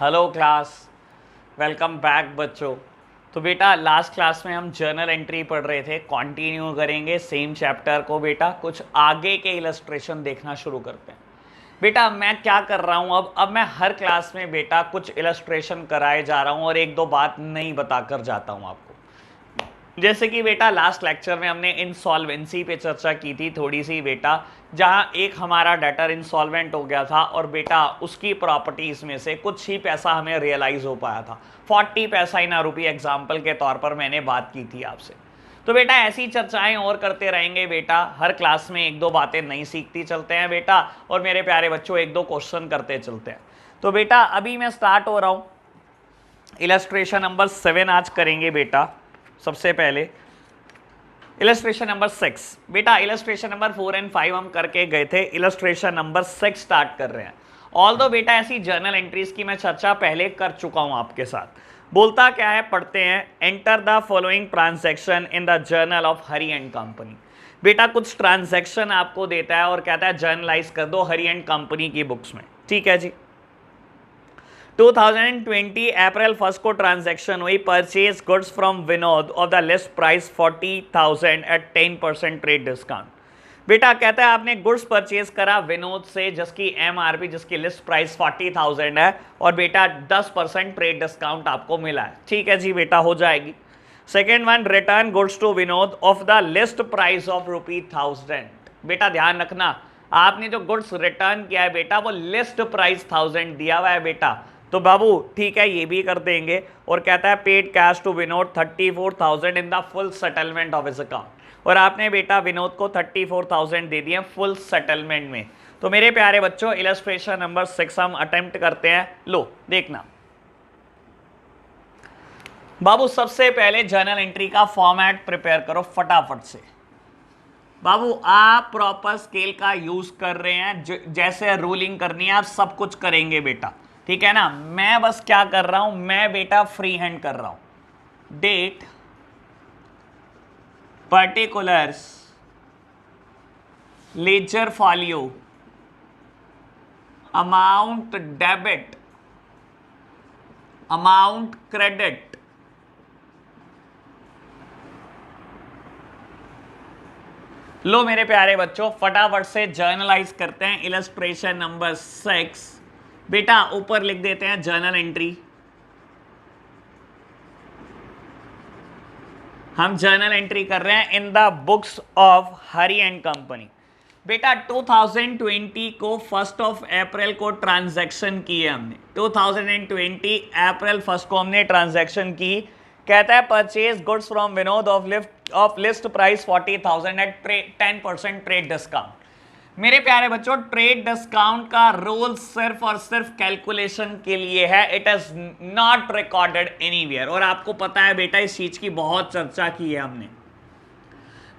Hello class, welcome back बच्चों। तो बेटा लास्ट क्लास में हम जर्नल एंट्री पढ़ रहे थे, कंटिन्यू करेंगे सेम चैप्टर को। बेटा कुछ आगे के इलस्ट्रेशन देखना शुरू करते हैं। बेटा मैं क्या कर रहा हूँ अब मैं हर क्लास में बेटा कुछ इलस्ट्रेशन कराए जा रहा हूँ और एक दो बात नहीं बताकर जाता हूँ आपको। जैसे कि बेटा लास्ट लेक्चर में हमने इंसॉल्वेंसी पे चर्चा की थी थोड़ी सी बेटा, जहां एक हमारा डेटर इंसॉल्वेंट हो गया था और बेटा उसकी प्रॉपर्टीज में से कुछ ही पैसा हमें रियलाइज हो पाया था। 40 पैसा इन रुपी एग्जाम्पल के तौर पर मैंने बात की थी आपसे। तो बेटा ऐसी चर्चाएं और करते रहेंगे बेटा, हर क्लास में एक दो बातें नई सीखती चलते हैं बेटा, और मेरे प्यारे बच्चों एक दो क्वेश्चन करते चलते हैं। तो बेटा अभी मैं स्टार्ट हो रहा हूं, इलस्ट्रेशन नंबर 7 आज करेंगे बेटा। सबसे पहले इलस्ट्रेशन नंबर 6। बेटा इलस्ट्रेशन नंबर 4 और 5 हम करके गए थे, इलस्ट्रेशन नंबर 6 स्टार्ट कर रहे हैं। ऑल दो बेटा ऐसी जर्नल एंट्रीज की मैं चर्चा पहले कर चुका हूं आपके साथ। बोलता क्या है, पढ़ते हैं। Enter the following transaction in the journal of Hari and company. बेटा कुछ ट्रांजैक्शन आपको देता है और कहता है जर्नलाइज कर दो हरी एंड कंपनी की बुक्स में। ठीक है जी। 2020 अप्रैल 1 को ट्रांजैक्शन हुई, purchase goods from Vinod of the list price 40,000 at 10% trade discount. बेटा कहता है आपने गुड्स परचेज करा विनोद से जिसकी एमआरपी, जिसकी लिस्ट प्राइस 40,000 है, और बेटा 10% ट्रेड डिस्काउंट आपको मिला है। ठीक है जी बेटा, हो जाएगी। Second one, return goods to Vinod of the list price of ₹1000। बेटा ध्यान रखना, आपने जो गुड्स रिटर्न किया है बेटा वो लिस्ट प्राइस 1000 दिया हुआ है बेटा, तो बाबू ठीक है ये भी कर देंगे। और कहता है paid cash to Vinod 34,000 in the full settlement of his account, और आपने बेटा विनोद को 34,000 दे दिए फुल सेटलमेंट में। तो मेरे प्यारे बच्चों इलस्ट्रेशन नंबर 6 हम अटेम्प्ट करते हैं। लो देखना बाबू, सबसे पहले जर्नल एंट्री का फॉर्मेट प्रिपेयर करो फटाफट से। बाबू आप प्रॉपर स्केल का यूज कर रहे हैं, जैसे रूलिंग करनी है आप सब कुछ करेंगे बेटा, ठीक है ना। मैं बस क्या कर रहा हूं, मैं बेटा फ्री हैंड कर रहा हूं। Date, particulars, ledger folio, amount debit, amount credit, लो मेरे प्यारे बच्चों फटाफट से जर्नलाइज करते हैं इलस्ट्रेशन नंबर 6। बेटा ऊपर लिख देते हैं जर्नल एंट्री। हम जर्नल एंट्री कर रहे हैं in the books of Hari and company. बेटा 2020 को 1 अप्रैल को ट्रांजैक्शन की है हमने। 2020 अप्रैल 1 को हमने ट्रांजैक्शन की। कहता है purchase goods from Vinod of list price 40,000 at 10% trade discount. मेरे प्यारे बच्चों ट्रेड डिस्काउंट का रूल सिर्फ और सिर्फ कैलकुलेशन के लिए है, it is not recorded anywhere. और आपको पता है बेटा इस चीज की बहुत चर्चा की है हमने।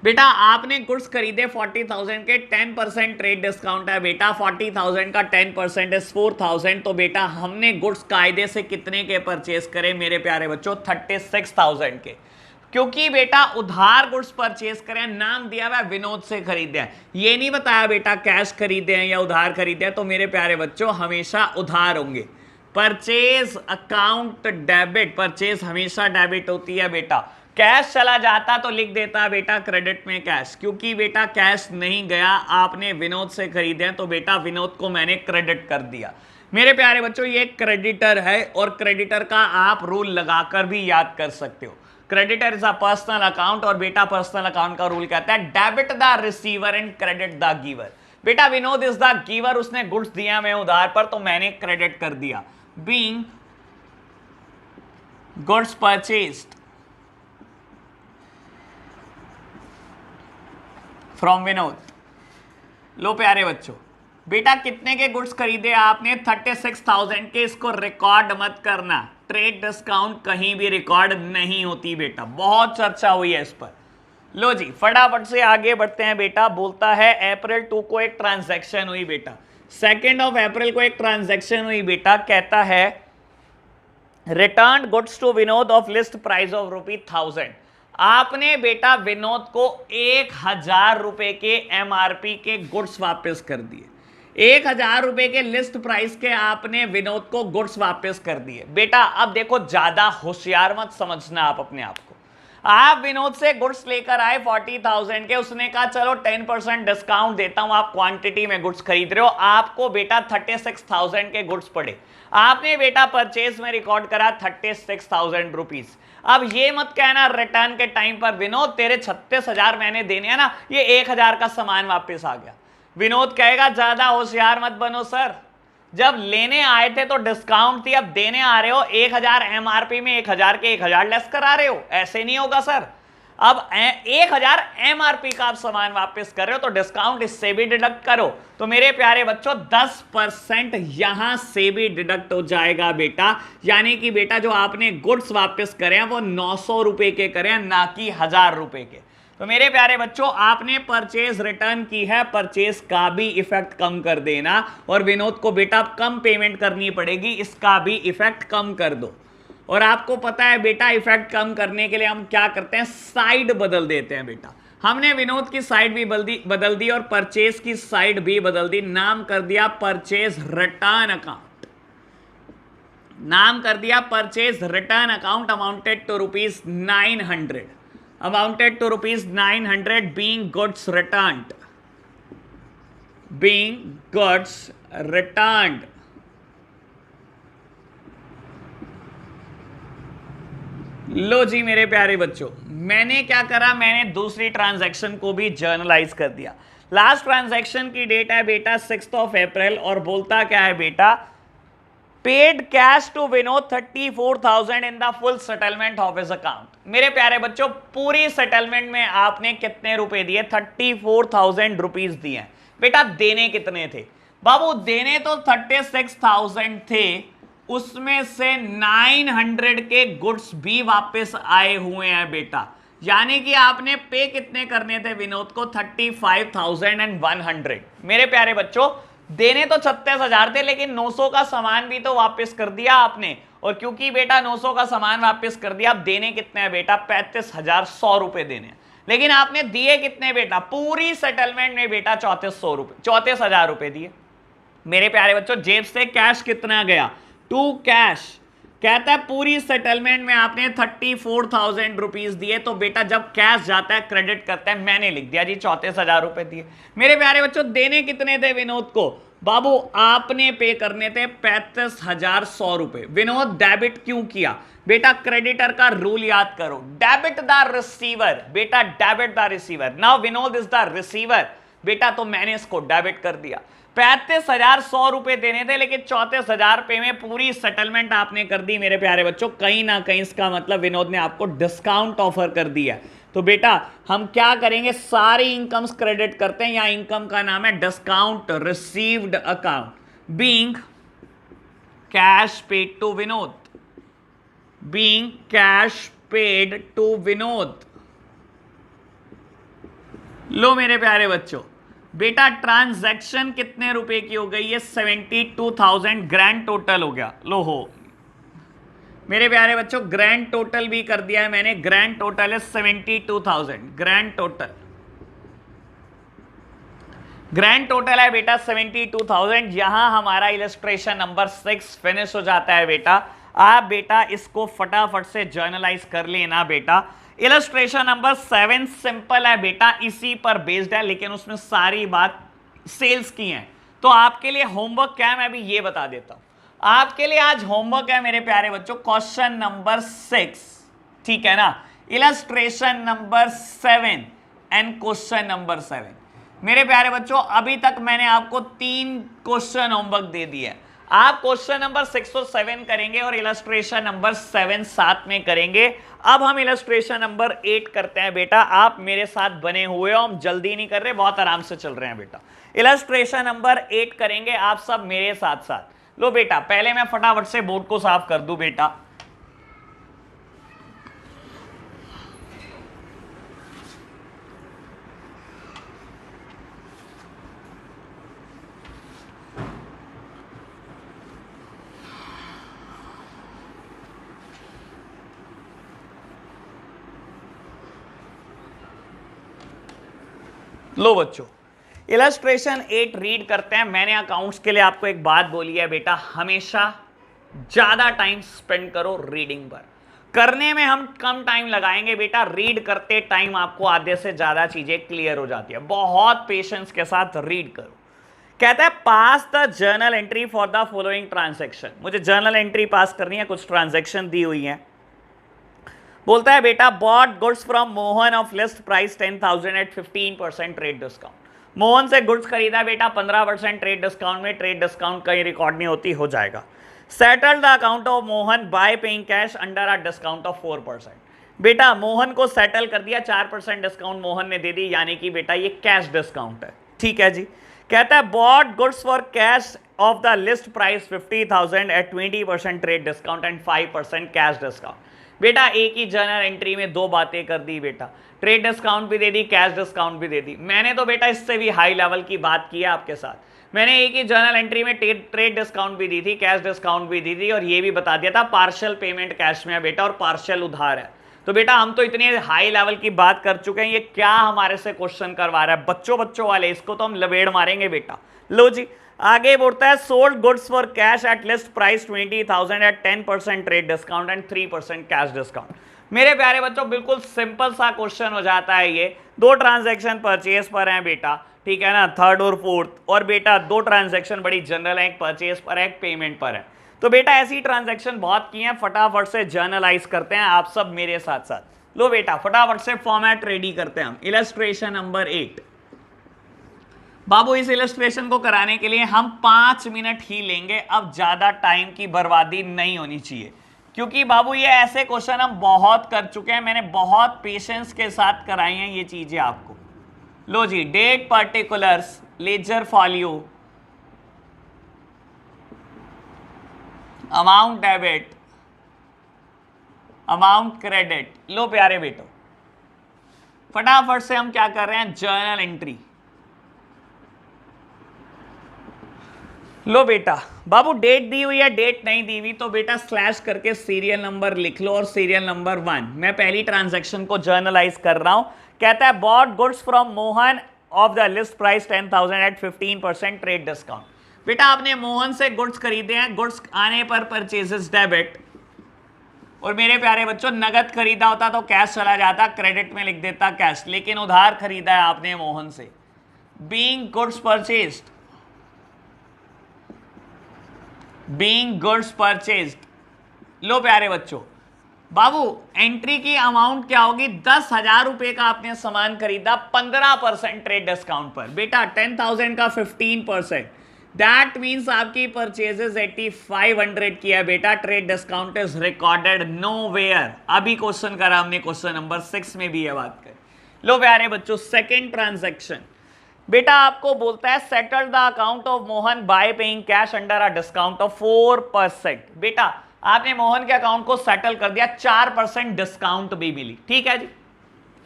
बेटा आपने गुड्स खरीदे 40,000 के, 10% ट्रेड डिस्काउंट है बेटा, 40,000 का 10% इज 4,000। तो बेटा हमने गुड्स कायदे से कितने के परचेज करे मेरे प्यारे बच्चों, 36,000 के, क्योंकि बेटा उधार गुड्स परचेज करें, नाम दिया हुआ विनोद से खरीदे हैं, ये नहीं बताया बेटा कैश खरीदे हैं या उधार खरीदे हैं। तो मेरे प्यारे बच्चों हमेशा उधार होंगे। परचेज अकाउंट डेबिट, परचेज हमेशा डेबिट होती है बेटा। कैश चला जाता तो लिख देता बेटा क्रेडिट में कैश, क्योंकि बेटा कैश नहीं गया, आपने विनोद से खरीदे हैं तो बेटा विनोद को मैंने क्रेडिट कर दिया। मेरे प्यारे बच्चों ये क्रेडिटर है, और क्रेडिटर का आप रूल लगाकर भी याद कर सकते हो। Creditor is a personal account, और बेटा पर्सनल अकाउंट का रूल कहता है debit the receiver and credit the giver. बेटा विनोद इज द गिवर, उसने गुड्स दिया मैं उधार पर, तो मैंने क्रेडिट कर दिया। Being goods purchased from Vinod. लो प्यारे बच्चों बेटा कितने के गुड्स खरीदे आपने, 36,000 के। इसको रिकॉर्ड मत करना, ट्रेड डिस्काउंट कहीं भी रिकॉर्ड नहीं होती बेटा, बहुत चर्चा हुई है इस पर। लो जी फटाफट से आगे बढ़ते हैं बेटा। बोलता है अप्रैल 2 को एक ट्रांजैक्शन हुई बेटा, 2 अप्रैल को एक ट्रांजैक्शन हुई बेटा। कहता है return goods to Vinod of list price of ₹1000। आपने बेटा विनोद को 1,000 रुपए के एमआरपी के गुड्स वापस कर दिए। 1,000 रुपए के लिस्ट प्राइस के आपने विनोद को गुड्स वापस कर दिए। बेटा अब देखो, ज्यादा होशियार मत समझना आप अपने आप को। आप विनोद से गुड्स लेकर आए 40,000 के, उसने कहा चलो 10% डिस्काउंट देता हूं, आप क्वांटिटी में गुड्स खरीद रहे हो, आपको बेटा 36,000 के गुड्स पड़े, आपने बेटा परचेज में रिकॉर्ड करा 36,000 रुपीज। अब ये मत कहना रिटर्न के टाइम पर विनोद तेरे 36,000 मैंने देने हैं ना, ये 1,000 का सामान वापस आ गया। विनोद कहेगा ज्यादा होशियार मत बनो सर, जब लेने आए थे तो डिस्काउंट थी, अब देने आ रहे हो 1,000 एमआरपी में 1,000 के 1,000 लेस करा रहे हो, ऐसे नहीं होगा सर। अब 1,000 एमआरपी का आप सामान वापस कर रहे हो तो डिस्काउंट इससे भी डिडक्ट करो, तो मेरे प्यारे बच्चों 10% यहां से भी डिडक्ट हो जाएगा बेटा। यानी कि बेटा जो आपने गुड्स वापस करे हैं वो 900 रुपए के करें, ना कि 1,000 रुपए के। तो मेरे प्यारे बच्चों आपने परचेज रिटर्न की है, परचेज का भी इफेक्ट कम कर देना, और विनोद को बेटा कम पेमेंट करनी पड़ेगी, इसका भी इफेक्ट कम कर दो। और आपको पता है बेटा इफेक्ट कम करने के लिए हम क्या करते हैं, साइड बदल देते हैं बेटा। हमने विनोद की साइड भी बदल दी और परचेज की साइड भी बदल दी, नाम कर दिया परचेज रिटर्न अकाउंट, नाम कर दिया purchase return account, amounted to ₹900, amounted to ₹900 being goods returned, being goods returned। लो जी मेरे प्यारे बच्चों, मैंने क्या करा, मैंने दूसरी ट्रांजैक्शन को भी जर्नलाइज कर दिया। लास्ट ट्रांजैक्शन की डेट है बेटा 6 अप्रैल और बोलता क्या है बेटा, paid cash to Vinod 34,000 in the full settlement of his account. मेरे प्यारे बच्चों पूरी सेटलमेंट में आपने कितने रुपए दिए, 34,000 रुपीज दिए। बेटा देने कितने थे बाबू, देने तो 36,000 थे, उसमें से 900 के गुड्स भी वापस आए हुए हैं बेटा। यानी कि आपने पे कितने करने थे विनोद को, 35,100। मेरे प्यारे बच्चों देने तो 36,000 थे, लेकिन 900 का सामान भी तो वापस कर दिया आपने, और क्योंकि बेटा 900 का सामान वापस कर दिया, अब देने कितने हैं बेटा, 35,100 रुपए देने हैं। लेकिन आपने दिए कितने बेटा, पूरी सेटलमेंट में बेटा 34,000 रुपए दिए। मेरे प्यारे बच्चों जेब से कैश कितना गया, टू कैश, कहता है पूरी सेटलमेंट में आपने 34,000 रुपीज दिए, तो बेटा जब कैश जाता है क्रेडिट करता है, मैंने लिख दिया जी 34,000 रुपए दिए। मेरे प्यारे बच्चों देने कितने थे विनोद को, बाबू आपने पे करने थे 35,100 रुपए। विनोद डेबिट क्यों किया बेटा, क्रेडिटर का रूल याद करो, डेबिट द रिसीवर, बेटा debit the receiver. Now Vinod is the receiver बेटा, तो मैंने इसको डेबिट कर दिया। 35,100 रुपए देने थे, लेकिन 34,000 रुपए में पूरी सेटलमेंट आपने कर दी। मेरे प्यारे बच्चों कहीं ना कहीं इसका मतलब विनोद ने आपको डिस्काउंट ऑफर कर दिया। तो बेटा हम क्या करेंगे, सारी इनकम्स क्रेडिट करते हैं, यहां इनकम का नाम है discount received account, being cash paid to Vinod, being cash paid to Vinod. लो मेरे प्यारे बच्चों बेटा ट्रांजैक्शन कितने रुपए की हो गई है, 72,000 ग्रैंड टोटल हो गया। लो हो मेरे प्यारे बच्चों ग्रैंड टोटल भी कर दिया है मैंने, ग्रैंड टोटल है 72,000, ग्रैंड टोटल, ग्रैंड टोटल है बेटा 72,000। यहां हमारा इलस्ट्रेशन नंबर 6 फिनिश हो जाता है बेटा। आप बेटा इसको फटाफट से जर्नलाइज कर लेना बेटा। इलस्ट्रेशन नंबर 7 सिंपल है बेटा, इसी पर बेस्ड है, लेकिन उसमें सारी बात सेल्स की है। तो आपके लिए होमवर्क क्या है मैं भी ये बता देता हूं। आपके लिए आज होमवर्क है मेरे प्यारे बच्चों क्वेश्चन नंबर 6, ठीक है ना, illustration number 7 and question number 7। मेरे प्यारे बच्चों अभी तक मैंने आपको 3 क्वेश्चन होमवर्क दे दिए। आप क्वेश्चन नंबर 6 और 7 करेंगे और इलस्ट्रेशन नंबर 7 साथ में करेंगे। अब हम इलस्ट्रेशन नंबर 8 करते हैं बेटा। आप मेरे साथ बने हुए हो, हम जल्दी नहीं कर रहे, बहुत आराम से चल रहे हैं बेटा। इलस्ट्रेशन नंबर 8 करेंगे आप सब मेरे साथ साथ। लो बेटा पहले मैं फटाफट से बोर्ड को साफ कर दूं बेटा। लो बच्चों इलस्ट्रेशन 8 रीड करते हैं। मैंने अकाउंट्स के लिए आपको एक बात बोली है बेटा, हमेशा ज्यादा टाइम स्पेंड करो रीडिंग पर। करने में हम कम टाइम लगाएंगे बेटा, रीड करते टाइम आपको आधे से ज्यादा चीजें क्लियर हो जाती है। बहुत पेशेंस के साथ रीड करो। कहता है pass the journal entry for the following transaction. मुझे जर्नल एंट्री पास करनी है, कुछ ट्रांजैक्शन दी हुई है। बोलता है बेटा bought goods from Mohan of list price 10,000 at 15% trade discount. Mohan से गुड्स खरीदा बेटा 15% ट्रेड डिस्काउंट में। ट्रेड डिस्काउंट कहीं रिकॉर्ड नहीं होती, हो जाएगा। Settle the account of Mohan by paying cash under a discount of 4%। बेटा मोहन को सेटल कर दिया, 4% डिस्काउंट मोहन ने दे दी, यानी कि बेटा ये कैश डिस्काउंट है। ठीक है जी। कहता है bought goods for cash off the list price 50,000 at 20% trade discount and 5% cash discount. बेटा एक ही जर्नल एंट्री में दो बातें कर दी बेटा, ट्रेड डिस्काउंट भी दे दी, कैश डिस्काउंट भी दे दी। मैंने तो बेटा इससे भी हाई लेवल की बात की है आपके साथ। मैंने एक ही जर्नल एंट्री में ट्रेड डिस्काउंट भी दी थी, कैश डिस्काउंट भी दी थी, और ये भी बता दिया था पार्शियल पेमेंट कैश में है बेटा और पार्शियल उधार है। तो बेटा हम तो इतने हाई लेवल की बात कर चुके हैं, ये क्या हमारे से क्वेश्चन करवा रहा है बच्चों वाले, इसको तो हम लबेड़ मारेंगे बेटा। लो जी आगे बोलता है sold goods for cash at list price 20,000 at 10% trade discount and 3% cash discount. मेरे प्यारे बच्चों बिल्कुल सिंपल सा क्वेश्चन हो जाता है ये। दो ट्रांजैक्शन परचेज पर हैं बेटा, ठीक है ना, थर्ड और फोर्थ, और बेटा दो ट्रांजैक्शन बड़ी जनरल है, एक परचेज पर है एक पेमेंट पर है। तो बेटा ऐसी ट्रांजैक्शन बहुत की हैं, फटाफट से जर्नलाइज करते हैं आप सब मेरे साथ साथ। लो बेटा फटाफट से फॉर्मेट रेडी करते हैं हम। Illustration number 8। बाबू इस इलस्ट्रेशन को कराने के लिए हम 5 मिनट ही लेंगे, अब ज्यादा टाइम की बर्बादी नहीं होनी चाहिए, क्योंकि बाबू ये ऐसे क्वेश्चन हम बहुत कर चुके हैं, मैंने बहुत पेशेंस के साथ कराई हैं ये चीजें आपको। लो जी date particulars, ledger folio, amount debit, amount credit. लो प्यारे बेटो फटाफट से हम क्या कर रहे हैं, जर्नल एंट्री। लो बेटा बाबू डेट दी हुई है, डेट नहीं दी हुई तो बेटा स्लैश करके सीरियल नंबर लिख लो और सीरियल नंबर 1। मैं पहली ट्रांजैक्शन को जर्नलाइज कर रहा हूं। कहता है bought goods from Mohan off the list price 10,000 at 15% trade discount. बेटा आपने मोहन से गुड्स खरीदे हैं, गुड्स आने पर परचेजेस डेबिट, और मेरे प्यारे बच्चों नगद खरीदा होता तो कैश चला जाता, क्रेडिट में लिख देता कैश, लेकिन उधार खरीदा है आपने मोहन से। Being goods purchased, being goods purchased. लो प्यारे बच्चों बाबू एंट्री की अमाउंट क्या होगी, 10,000 रुपए का आपने सामान खरीदा 15% ट्रेड डिस्काउंट पर। बेटा 10,000 का 15%, दैट मीन्स आपकी परचेजेस 8,500 की है बेटा। Trade discount is recorded nowhere. अभी क्वेश्चन करा हमने, क्वेश्चन नंबर 6 में भी ये बात करी। लो प्यारे बच्चों सेकेंड ट्रांजैक्शन, बेटा आपको बोलता है settle the account of Mohan by paying cash under a discount of 4%। बेटा आपने मोहन के अकाउंट को सेटल कर दिया, 4% डिस्काउंट भी मिली। ठीक है जी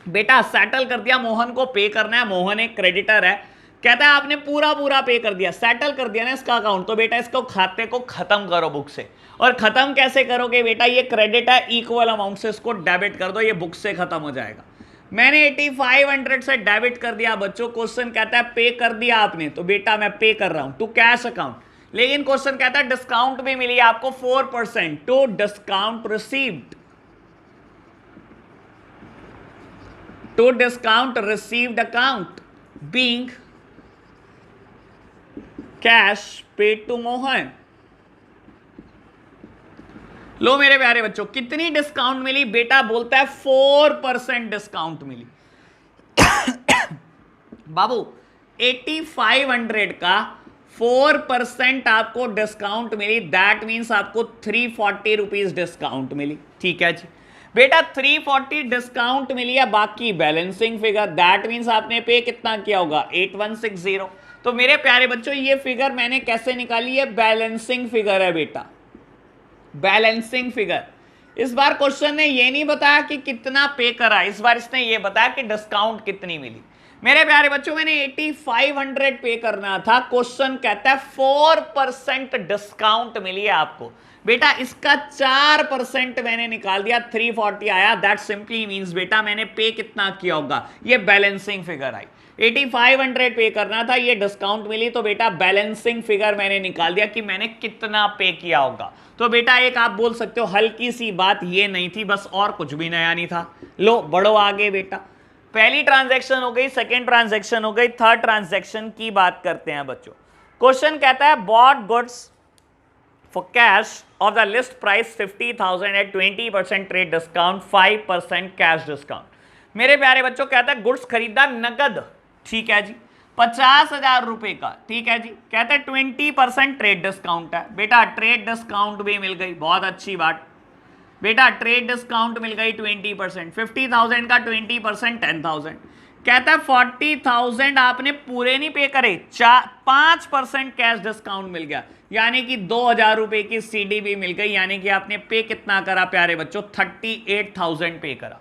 बेटा सेटल कर दिया, मोहन को पे करना है, मोहन एक क्रेडिटर है। कहता है आपने पूरा पे कर दिया, सेटल कर दिया ना इसका अकाउंट, तो बेटा इसको खाते को खत्म करो बुक से। और खत्म कैसे करोगे बेटा, ये क्रेडिट है, इक्वल अमाउंट से इसको डेबिट कर दो, ये बुक से खत्म हो जाएगा। मैंने 8,500 से डेबिट कर दिया बच्चों। क्वेश्चन कहता है पे कर दिया आपने, तो बेटा मैं पे कर रहा हूं टू कैश अकाउंट, लेकिन क्वेश्चन कहता है डिस्काउंट भी मिली आपको 4% to discount received, to discount received account being cash paid to Mohan. लो मेरे प्यारे बच्चों कितनी डिस्काउंट मिली बेटा, बोलता है 4% डिस्काउंट मिली। बाबू 8,500 का 4% आपको डिस्काउंट मिली, दैट मीन्स आपको 340 रुपीज डिस्काउंट मिली। ठीक है जी बेटा 340 डिस्काउंट मिली है, बाकी बैलेंसिंग फिगर, दैट मीन्स आपने पे कितना किया होगा 8160। तो मेरे प्यारे बच्चों ये फिगर मैंने कैसे निकाली है, बैलेंसिंग फिगर है बेटा, बैलेंसिंग फिगर। इस बार क्वेश्चन ने ये नहीं बताया कि कितना पे करा, इस बार इसने ये बताया कि डिस्काउंट कितनी मिली। मेरे प्यारे बच्चों मैंने 8,500 पे करना था, क्वेश्चन कहता है 4% डिस्काउंट मिली है आपको, बेटा इसका 4% मैंने निकाल दिया, 340 आया, दैट सिंपली मींस बेटा मैंने पे कितना किया होगा, ये बैलेंसिंग फिगर आई, 8500 पे करना था, ये डिस्काउंट मिली तो बेटा बैलेंसिंग फिगर मैंने निकाल दिया कि मैंने कितना पे किया होगा। तो बेटा एक आप बोल सकते हो हल्की सी बात ये नहीं थी बस, और कुछ भी नया नहीं था। लो बढ़ो आगे बेटा, पहली ट्रांजैक्शन हो गई, सेकेंड ट्रांजैक्शन हो गई, थर्ड ट्रांजैक्शन की बात करते हैं बच्चों। क्वेश्चन कहता है bought goods for cash of the list price 50,000 at 20% trade discount, 5% cash discount। मेरे प्यारे बच्चों कहता है गुड्स खरीदा नगद, ठीक है जी, 50,000 रुपए का, ठीक है जी, कहते हैं 20% ट्रेड डिस्काउंट है, बेटा ट्रेड डिस्काउंट भी मिल गई, बहुत अच्छी बात बेटा, ट्रेड डिस्काउंट मिल गई 20%, 50,000 का 20% 10,000, कहता है 40,000 आपने पूरे नहीं पे करे, 5% कैश डिस्काउंट मिल गया, यानी कि 2,000 रुपए की सीडी भी मिल गई, यानी कि आपने पे कितना करा प्यारे बच्चों, 38,000 पे करा।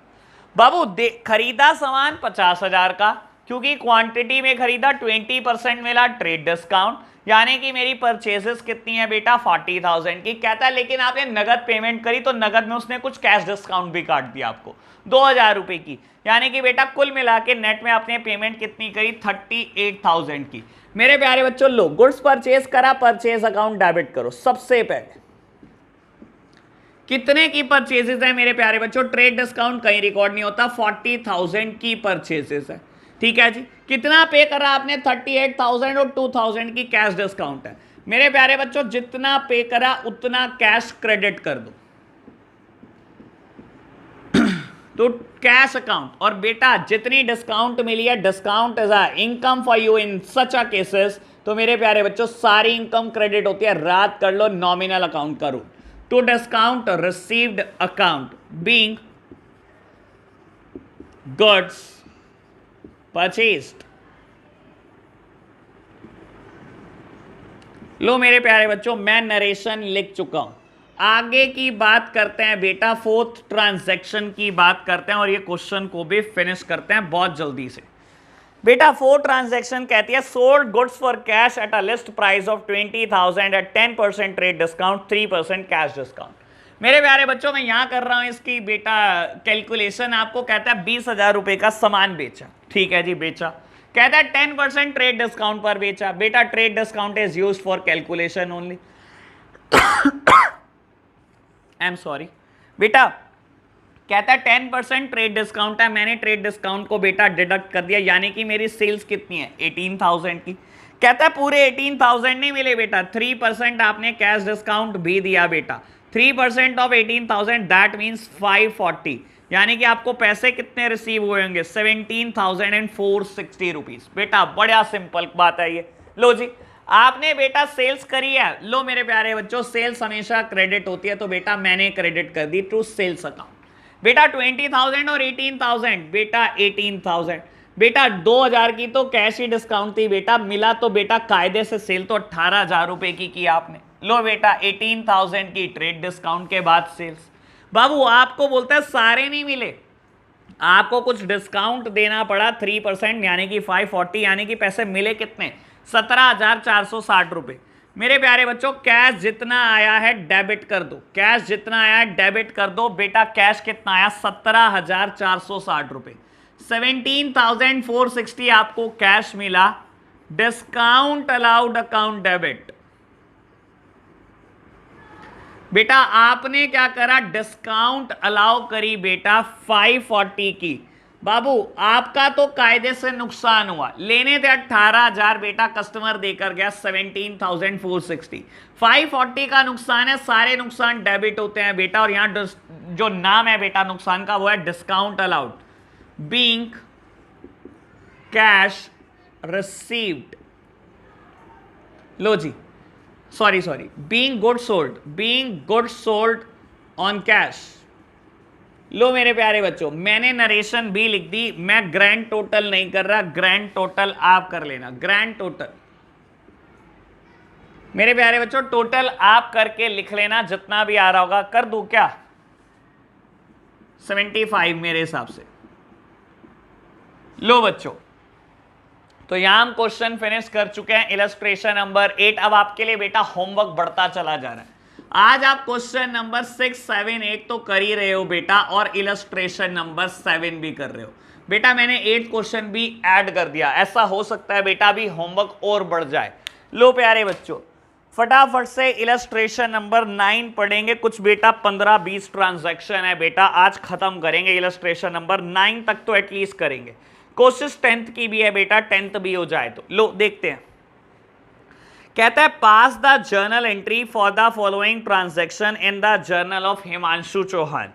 बाबू खरीदा सामान 50,000 का, क्योंकि क्वांटिटी में खरीदा, 20% मिला ट्रेड डिस्काउंट, यानी कि मेरी परचेजेस कितनी है बेटा 40,000 की। कहता है लेकिन आपने नगद पेमेंट करी तो नगद में उसने कुछ कैश डिस्काउंट भी काट दिया आपको 2,000 रुपए की, यानी कि बेटा कुल मिला के नेट में आपने पेमेंट कितनी करी 38,000 की। मेरे प्यारे बच्चों लो गुड्स परचेज करा, परचेज अकाउंट डेबिट करो। सबसे पहले कितने की परचेजेस है मेरे प्यारे बच्चों, ट्रेड डिस्काउंट कहीं रिकॉर्ड नहीं होता, 40,000 की परचेजेस है, ठीक है जी। कितना पे करा आपने 38,000 और 2,000 की कैश डिस्काउंट है। मेरे प्यारे बच्चों जितना पे करा उतना कैश क्रेडिट कर दो तो कैश अकाउंट, और बेटा जितनी डिस्काउंट मिली है, discount is a income for you in such a cases, तो मेरे प्यारे बच्चों सारी इनकम क्रेडिट होती है, रात कर लो नॉमिनल अकाउंट का rule. To discount received account being goods purchased. लो मेरे प्यारे बच्चों मैं नरेशन लिख चुका हूं, आगे की बात करते हैं बेटा, फोर्थ ट्रांजैक्शन की बात करते हैं और ये क्वेश्चन को भी फिनिश करते हैं बहुत जल्दी से। बेटा फोर्थ ट्रांजैक्शन कहती है sold goods for cash at a list price of 20,000 at 10% trade discount, 3% cash discount. मेरे प्यारे बच्चों मैं यहां कर रहा हूं इसकी बेटा कैलकुलेशन, आपको कहता है 20,000 रुपए का सामान बेचा, ठीक है जी बेचा, कहता है 10% ट्रेड डिस्काउंट पर बेचा, बेटा trade discount is used for calculation only. I am sorry बेटा, कहता है 10% ट्रेड डिस्काउंट है, मैंने ट्रेड डिस्काउंट को बेटा डिडक्ट कर दिया, यानी कि मेरी सेल्स कितनी है 18,000 की। कहता है पूरे 18,000 नहीं मिले बेटा, 3% आपने कैश डिस्काउंट भी दिया बेटा, 3% ऑफ 18,000 दैट मीन्स 540, यानी कि आपको पैसे कितने रिसीव हुए होंगे 17,460 रुपीज। बेटा बड़ा सिंपल बात है ये। लो जी आपने बेटा सेल्स करी है, लो मेरे प्यारे बच्चों सेल्स हमेशा क्रेडिट होती है, तो बेटा मैंने क्रेडिट कर दी टू सेल्स अकाउंट। बेटा 20,000 और 18,000, बेटा 18,000, बेटा 2,000 की तो कैश ही डिस्काउंट थी बेटा, मिला तो बेटा कायदे से सेल तो 18,000 रुपए की आपने। लो बेटा 18,000 की ट्रेड डिस्काउंट के बाद सेल्स। बाबू आपको बोलता है सारे नहीं मिले, आपको कुछ डिस्काउंट देना पड़ा 3%, यानी कि 540, यानी कि पैसे मिले कितने 17,460 रुपए। मेरे प्यारे बच्चों कैश जितना आया है डेबिट कर दो, कैश जितना आया है डेबिट कर दो। बेटा कैश कितना आया 17,460 रुपए, 17,460 आपको कैश मिला, डिस्काउंट अलाउड अकाउंट डेबिट। बेटा आपने क्या करा डिस्काउंट अलाउ करी बेटा 540 की। बाबू आपका तो कायदे से नुकसान हुआ, लेने थे 18,000 बेटा, कस्टमर देकर गया 17,460, 540 का नुकसान है, सारे नुकसान डेबिट होते हैं बेटा, और यहां जो नाम है बेटा नुकसान का वो है discount allowed being cash received. लो जी sorry being goods sold on cash. लो मेरे प्यारे बच्चों मैंने नरेशन भी लिख दी, मैं ग्रैंड टोटल नहीं कर रहा, ग्रैंड टोटल आप कर लेना, ग्रैंड टोटल मेरे प्यारे बच्चों टोटल आप करके लिख लेना, जितना भी आ रहा होगा। कर दूं क्या 75 मेरे हिसाब से। लो बच्चों तो यहां हम क्वेश्चन फिनिश कर चुके हैं, इलस्ट्रेशन नंबर 8। अब आपके लिए बेटा होमवर्क बढ़ता चला जा रहा है। आज आप क्वेश्चन नंबर 6, 7, 8 तो कर ही रहे हो बेटा, और इलस्ट्रेशन नंबर 7 भी कर रहे हो बेटा। मैंने 8 क्वेश्चन भी ऐड कर दिया, ऐसा हो सकता है बेटा अभी होमवर्क और बढ़ जाए। लो प्यारे बच्चों, फटाफट से इलस्ट्रेशन नंबर 9 पढ़ेंगे। कुछ बेटा 15-20 ट्रांजैक्शन है बेटा, आज खत्म करेंगे। इलस्ट्रेशन नंबर 9 तक तो एटलीस्ट करेंगे। कोशिश 10th की भी है बेटा, 10th भी हो जाए तो। लो देखते हैं, कहता है pass the journal entry for the following transaction in the journal of Himanshu Chauhan.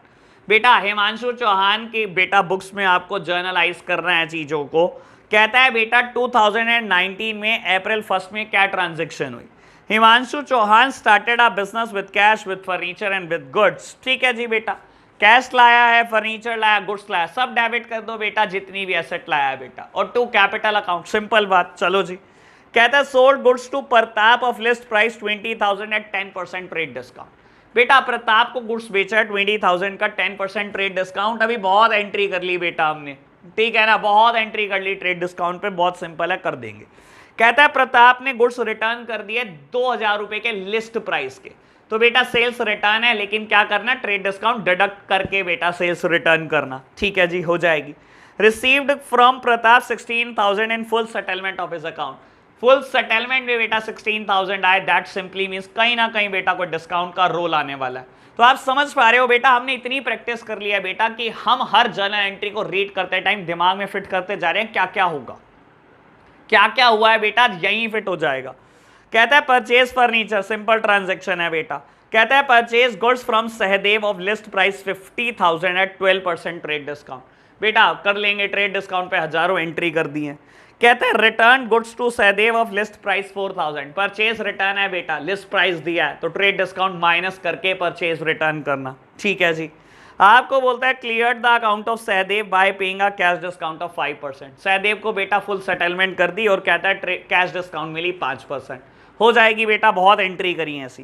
बेटा हिमांशु चौहान की बेटा बुक्स में आपको जर्नलाइज करना है चीजों को। कहता है बेटा 2019 में अप्रैल 1 में क्या ट्रांजैक्शन हुई। Himanshu Chauhan started a business with cash, with furniture and with goods. ठीक है जी बेटा, कैश लाया है, फर्नीचर लाया, गुड्स लाया, सब डेबिट कर दो बेटा, जितनी भी एसेट लाया है बेटा, और टू कैपिटल अकाउंट। सिंपल बात। चलो जी, कहता है sold goods to Pratap off list price 20,000 at 10% trade discount. बेटा प्रताप को गुड्स बेचा है 20,000 का 10% ट्रेड डिस्काउंट। अभी बहुत एंट्री कर ली बेटा हमने, ठीक है ना, बहुत एंट्री कर ली ट्रेड डिस्काउंट पे, बहुत सिंपल है, कर देंगे। कहता है प्रताप ने गुड्स रिटर्न कर दिए 2,000 रुपए के लिस्ट प्राइस के। तो बेटा सेल्स रिटर्न है, लेकिन क्या करना, ट्रेड डिस्काउंट डिडक्ट करके बेटा सेल्स रिटर्न करना। ठीक है जी, हो जाएगी। Received from Pratap 16,000 in full settlement of his account. Full settlement में बेटा 16,000 आए, दैट सिंपली मींस कहीं ना कहीं बेटा कोई डिस्काउंट का रोल आने वाला है। तो आप समझ पा रहे हो बेटा, हमने इतनी प्रैक्टिस कर लिया है बेटा कि हम हर जर्नल एंट्री को रीड करते टाइम दिमाग में फिट करते जा रहे हैं क्या क्या होगा, क्या क्या हुआ है बेटा, यहीं फिट हो जाएगा। कहता है परचेज फर्नीचर, सिंपल ट्रांजैक्शन है बेटा। कहता है purchase goods from Sahdev off list price 50,000 at 12% trade discount. बेटा कर लेंगे, ट्रेड डिस्काउंट पे हजारों एंट्री कर दी है। कहते हैं return goods to Sahdev off list price 4,000। Purchase return है बेटा, लिस्ट प्राइस दिया है तो ट्रेड डिस्काउंट माइनस करके परचेज रिटर्न करना। ठीक है जी। आपको बोलता है clear the account of Sahdev by paying a cash discount of 5%। Sahdev को बेटा फुल सेटलमेंट कर दी और कहता है कैश डिस्काउंट मिली 5%। हो जाएगी बेटा, बहुत एंट्री करी है ऐसी।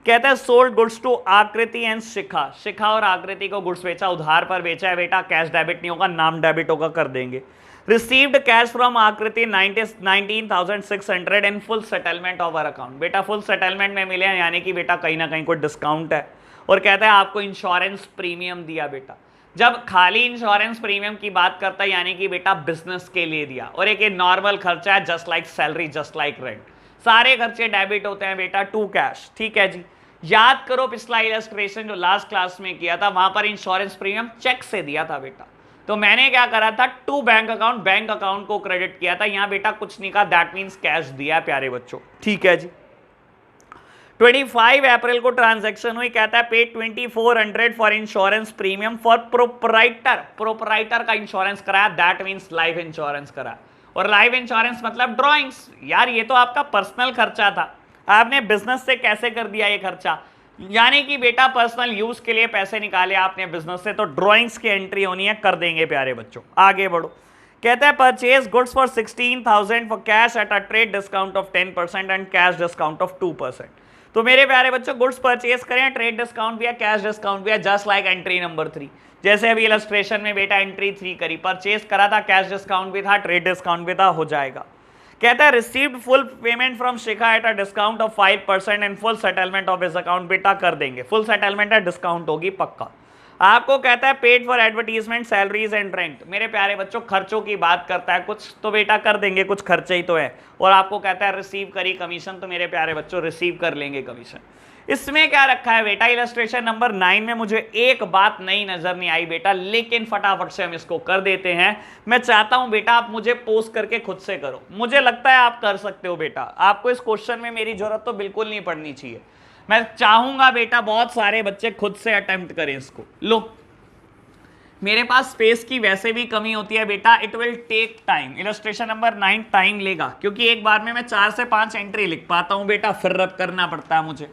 कहता है सोल्ड गुड्स टू आकृति एंड शिखा। शिखा और आकृति को गुड्स बेचा, उधार पर बेचा है बेटा, कैश डेबिट नहीं होगा, नाम डेबिट होगा, कर देंगे। Received cash from Aakriti 19,600 in full settlement of our account. बेटा फुल सेटलमेंट में मिले हैं, यानी कि बेटा कहीं ना कहीं कोई डिस्काउंट है। और कहता है आपको इंश्योरेंस प्रीमियम दिया बेटा। जब खाली इंश्योरेंस प्रीमियम की बात करता है, यानी कि बेटा बिजनेस के लिए दिया, और एक नॉर्मल खर्चा है, just like salary, just like rent. सारे खर्चे डेबिट होते हैं बेटा टू कैश। ठीक है जी। याद करो पिछला इलस्ट्रेशन जो लास्ट क्लास में किया था, वहां पर इंश्योरेंस प्रीमियम चेक से दिया था बेटा। तो मैंने क्या करा था, to bank account, bank account को क्रेडिट किया था। यहां बेटा कुछ नहीं कहा, दैट मीन्स कैश दिया है प्यारे बच्चों। ठीक है जी। 25 अप्रैल को ट्रांजैक्शन हुई। कहता है पे 2400 for insurance premium for proprietor. Proprietor का इंश्योरेंस कराया, दैट मीन्स लाइफ इंश्योरेंस कराया। और लाइफ इंश्योरेंस मतलब ड्रॉइंग्स। यार ये तो आपका पर्सनल खर्चा था, आपने बिजनेस से कैसे कर दिया ये खर्चा, यानी कि बेटा पर्सनल यूज के लिए पैसे निकाले आपने बिजनेस से, तो ड्रॉइंग्स की एंट्री होनी है, कर देंगे प्यारे बच्चों। आगे बढ़ो। कहता है purchase goods for 16,000 for cash at a trade discount of 10% and cash discount of 2%। तो मेरे प्यारे बच्चों गुड्स परचेज करें, ट्रेड डिस्काउंट भी है, कैश डिस्काउंट भी है, जस्ट लाइक एंट्री नंबर 3। जैसे अभी इलस्ट्रेशन में बेटा एंट्री 3 करी, परचेज करा था, कैश डिस्काउंट भी था, ट्रेड डिस्काउंट भी था, हो जाएगा। कहता है received full payment from Shikha eight a discount of 5% and full settlement of his account. बेटा कर देंगे, फुल सेटलमेंट है, डिस्काउंट होगी पक्का। आपको कहता है paid for advertisement, salaries and rent. मेरे प्यारे बच्चों खर्चों की बात करता है कुछ, तो बेटा कर देंगे, कुछ खर्चे ही तो है। और आपको कहता है रिसीव करी कमीशन, तो मेरे प्यारे बच्चों रिसीव कर लेंगे कमीशन। इसमें क्या रखा है बेटा, इलस्ट्रेशन नंबर 9 में मुझे एक बात नई नजर नहीं आई बेटा, लेकिन फटाफट से हम इसको कर देते हैं। मैं चाहता हूं बेटा आप मुझे पोस्ट करके खुद से करो, मुझे लगता है आप कर सकते हो बेटा। आपको इस क्वेश्चन में मेरी जरूरत तो बिल्कुल नहीं पड़नी चाहिए। मैं चाहूंगा बेटा बहुत सारे बच्चे खुद से अटेम्प्ट करें इसको। लो मेरे पास स्पेस की वैसे भी कमी होती है बेटा, it will take time. Illustration number 9 time लेगा, क्योंकि एक बार में मैं 4 से 5 एंट्री लिख पाता हूं बेटा, फिर रब करना पड़ता है मुझे।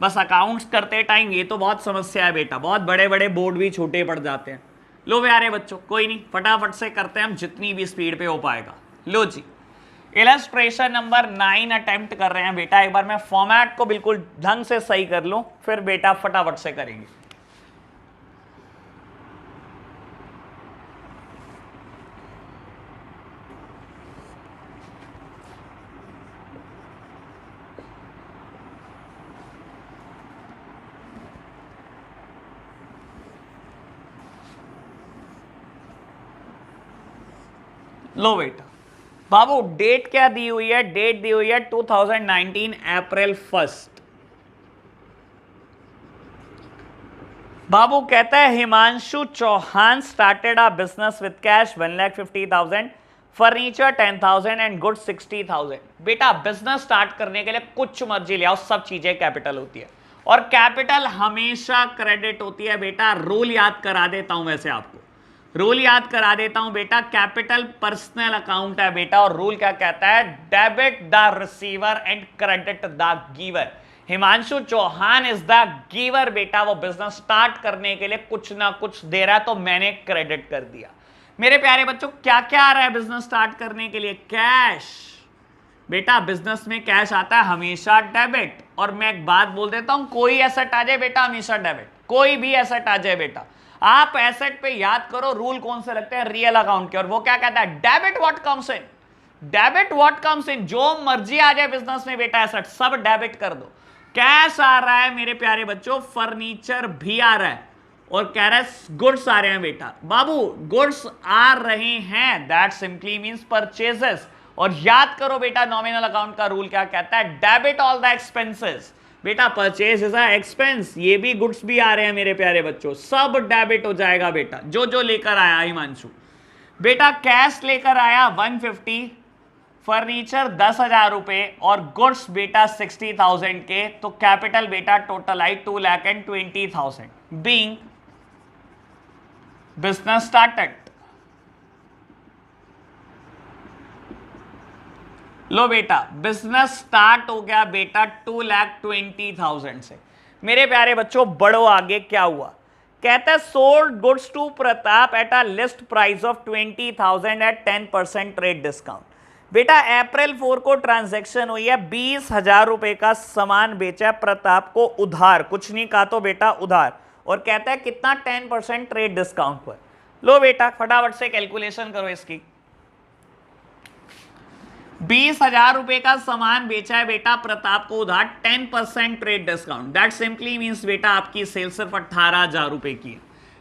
बस अकाउंट्स करते टाइम ये तो बहुत समस्या है बेटा, बहुत बड़े बड़े बोर्ड भी छोटे पड़ जाते हैं। लो प्यारे बच्चों कोई नहीं, फटाफट से करते हैं हम जितनी भी स्पीड पे हो पाएगा। लो जी इलस्ट्रेशन नंबर 9 अटेम्प्ट कर रहे हैं बेटा। एक बार मैं फॉर्मेट को बिल्कुल ढंग से सही कर लूं, फिर बेटा फटाफट से करेंगे। लो बेटा बाबू डेट क्या दी हुई है, डेट दी हुई है 2019 अप्रैल 1। बाबू कहता है Himanshu Chauhan started a business with cash 1,50,000, furniture 10,000 and goods 60,000। बेटा बिजनेस स्टार्ट करने के लिए कुछ मर्जी ले आओ, सब चीजें कैपिटल होती है और कैपिटल हमेशा क्रेडिट होती है। बेटा रूल याद करा देता हूं, वैसे आपको रूल याद करा देता हूं बेटा, कैपिटल पर्सनल अकाउंट है बेटा और रूल क्या कहता है, debit the receiver and credit the giver. Himanshu Chauhan is the giver बेटा, वो बिजनेस स्टार्ट करने के लिए कुछ ना कुछ दे रहा है तो मैंने क्रेडिट कर दिया। मेरे प्यारे बच्चों क्या क्या आ रहा है बिजनेस स्टार्ट करने के लिए, कैश। बेटा बिजनेस में कैश आता है हमेशा डेबिट, और मैं एक बात बोल देता हूं, कोई एसेट आ जाए बेटा हमेशा डेबिट, कोई भी एसेट आ जाए बेटा। आप एसेट पे याद करो रूल कौन से लगते हैं, रियल अकाउंट के, और वो क्या कहता है, debit what comes in, debit what comes in, जो मर्जी आ जाए बिजनेस में बेटा एसेट सब डेबिट कर दो। कैश आ रहा है मेरे प्यारे बच्चों, फर्नीचर भी आ रहा है और कह रहा है गुड्स आ रहे हैं बेटा। बाबू गुड्स आ रहे हैं दैट सिंपली मींस परचेजेस, और याद करो बेटा नॉमिनल अकाउंट का रूल क्या कहता है, डेबिट ऑल द एक्सपेंसेस। बेटा परचेज इज अ एक्सपेंस, ये भी गुड्स भी आ रहे हैं मेरे प्यारे बच्चों, सब डेबिट हो जाएगा बेटा जो जो लेकर आया हिमांशु। बेटा कैश लेकर आया 150, फर्नीचर 10,000 रुपए और गुड्स बेटा 60,000 के, तो कैपिटल बेटा टोटल आई 2,20,000 बीइंग बिजनेस स्टार्टेड। लो बेटा बिजनेस स्टार्ट हो गया बेटा 2,20,000 से। मेरे प्यारे बच्चों बढ़ो आगे, क्या हुआ, कहता है sold goods to Pratap at a list price of 20,000 at 10% trade discount. बेटा अप्रैल 4 को ट्रांजैक्शन हुई है, 20,000 रुपए का सामान बेचा प्रताप को उधार, कुछ नहीं कहा तो बेटा उधार, और कहता है कितना 10% ट्रेड डिस्काउंट पर। लो बेटा फटाफट से कैलकुलेशन करो इसकी, 20,000 रुपए का सामान बेचा है बेटा प्रताप को उधार, 10% trade discount, that simply means बेटा आपकी सेल सिर्फ 18,000 रुपए की है।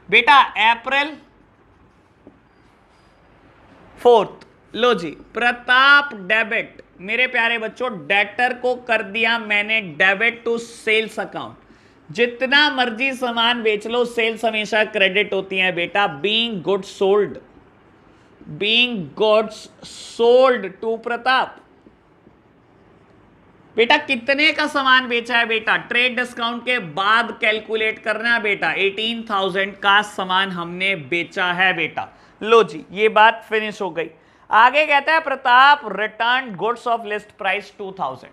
बेटा अप्रैल 4, लो जी प्रताप डेबिट, मेरे प्यारे बच्चों डेटर को कर दिया मैंने डेबिट टू सेल्स अकाउंट, जितना मर्जी सामान बेच लो सेल्स हमेशा क्रेडिट होती है बेटा, being goods sold, being goods sold to Pratap. बेटा कितने का सामान बेचा है बेटा, ट्रेड डिस्काउंट के बाद कैलकुलेट करना है बेटा, 18,000 का सामान हमने बेचा है बेटा। लो जी ये बात फिनिश हो गई। आगे कहता है Pratap return goods of list price 2,000।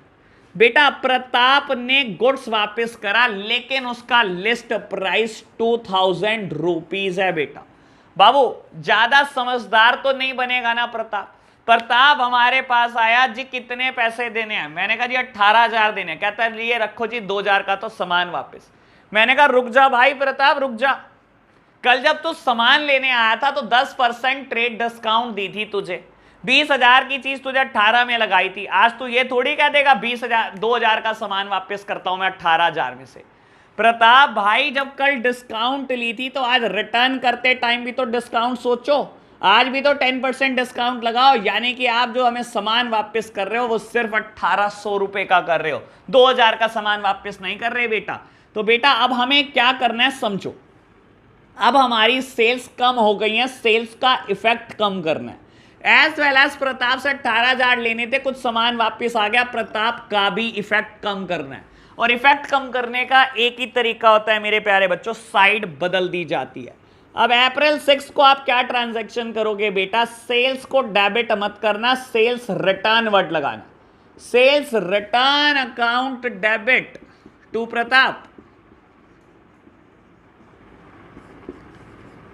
बेटा प्रताप ने गुड्स वापस करा लेकिन उसका लिस्ट प्राइस 2,000 रुपीज है बेटा। बाबू ज्यादा समझदार तो नहीं बनेगा ना प्रताप, प्रताप हमारे पास आया जी कितने पैसे देने हैं, मैंने कहा जी 18,000 देने हैं, कहता है लिए रखो जी 2,000 का तो सामान वापस। मैंने कहा रुक जा भाई प्रताप रुक जा, कल जब तू सामान लेने आया था तो 10% ट्रेड डिस्काउंट दी थी तुझे, 20,000 की चीज तुझे 18 में लगाई थी, आज तू ये थोड़ी कह देगा 20,000 2,000 का सामान वापस करता हूं मैं 18,000 में से। प्रताप भाई जब कल डिस्काउंट ली थी तो आज रिटर्न करते टाइम भी तो डिस्काउंट सोचो, आज भी तो 10% डिस्काउंट लगाओ, यानी कि आप जो हमें सामान वापस कर रहे हो वो सिर्फ 1,800 रुपए का कर रहे हो, 2,000 का सामान वापस नहीं कर रहे बेटा। तो बेटा अब हमें क्या करना है समझो, अब हमारी सेल्स कम हो गई है, सेल्स का इफेक्ट कम करना है, एज वेल एज प्रताप से 18,000 लेने थे, कुछ सामान वापस आ गया, प्रताप का भी इफेक्ट कम करना है। और इफेक्ट कम करने का एक ही तरीका होता है मेरे प्यारे बच्चों, साइड बदल दी जाती है। अब अप्रैल 6 को आप क्या ट्रांजैक्शन करोगे बेटा, सेल्स को डेबिट मत करना, सेल्स रिटर्न वर्ड लगाना, sales return account debit to Pratap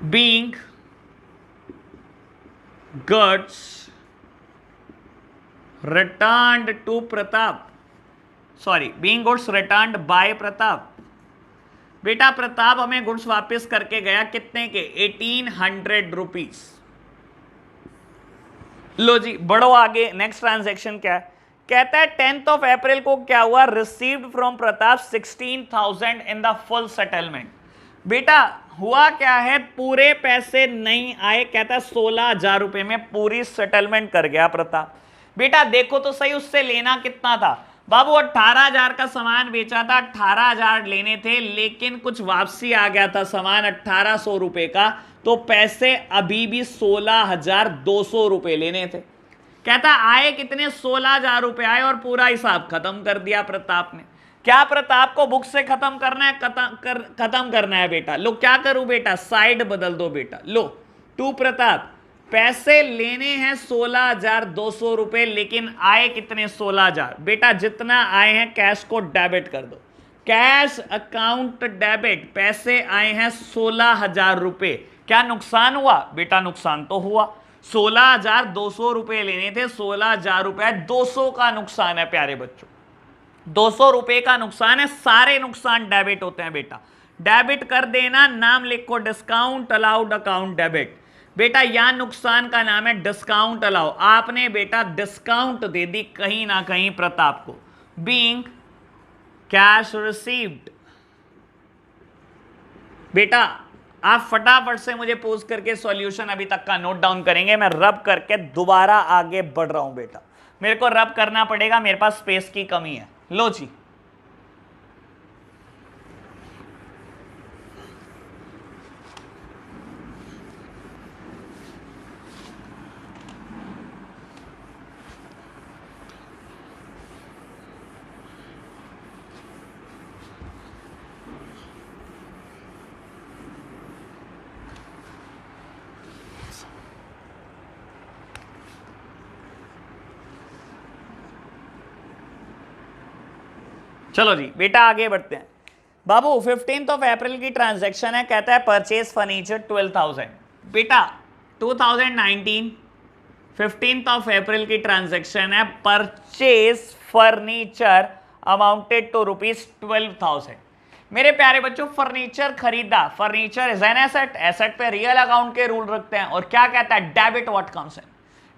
being goods returned to Pratap, sorry being goods returned by Pratap. बेटा प्रताप हमें गुड्स वापस करके गया कितने के, 1,800 रुपीज। लो जी बढ़ो आगे, नेक्स्ट ट्रांजैक्शन क्या है, कहता है 10th ऑफ अप्रैल को क्या हुआ, received from Pratap 16,000 in the full settlement. बेटा हुआ क्या है, पूरे पैसे नहीं आए, कहता है 16,000 रुपए में पूरी सेटलमेंट कर गया प्रताप। बेटा देखो तो सही, उससे लेना कितना था बाबू, 18,000 का सामान बेचा था, 18,000 लेने थे, लेकिन कुछ वापसी आ गया था सामान 1,800 रुपए का, तो पैसे अभी भी 16,200 रुपए लेने थे। कहता आए कितने, 16,000 रुपए आए और पूरा हिसाब खत्म कर दिया प्रताप ने। क्या प्रताप को बुक से खत्म करना है, खत्म करना है बेटा। लो क्या करूं बेटा, साइड बदल दो बेटा। लो टू प्रताप, पैसे लेने हैं 16,200 रुपए, लेकिन आए कितने, 16,000। बेटा जितना आए हैं कैश को डेबिट कर दो, कैश अकाउंट डेबिट, पैसे आए हैं 16,000 रुपए। क्या नुकसान हुआ बेटा, नुकसान तो हुआ, 16,200 रुपए लेने थे, 16,000 रुपए 200 का नुकसान है प्यारे बच्चों, 200 रुपए का नुकसान है। सारे नुकसान डेबिट होते हैं बेटा, डेबिट कर देना, नाम लिखो डिस्काउंट अलाउड अकाउंट डेबिट। बेटा यहां नुकसान का नाम है डिस्काउंट अलाउ, आपने बेटा डिस्काउंट दे दी कहीं ना कहीं प्रताप को, बीइंग कैश रिसीव्ड। बेटा आप फटाफट से मुझे पोज करके सॉल्यूशन अभी तक का नोट डाउन करेंगे, मैं रब करके दोबारा आगे बढ़ रहा हूं बेटा, मेरे को रब करना पड़ेगा, मेरे पास स्पेस की कमी है। लो जी चलो जी बेटा आगे बढ़ते हैं। बाबू 15th ऑफ अप्रैल की ट्रांजैक्शन है, कहता है परचेज फर्नीचर 12,000। बेटा 2019 15th ऑफ अप्रैल की ट्रांजैक्शन है, परचेज फर्नीचर अमाउंटेड टू ₹12,000। मेरे प्यारे बच्चों फर्नीचर खरीदा, furniture is an asset, asset पे रियल अकाउंट के रूल रखते हैं, और क्या कहता है, debit what comes in,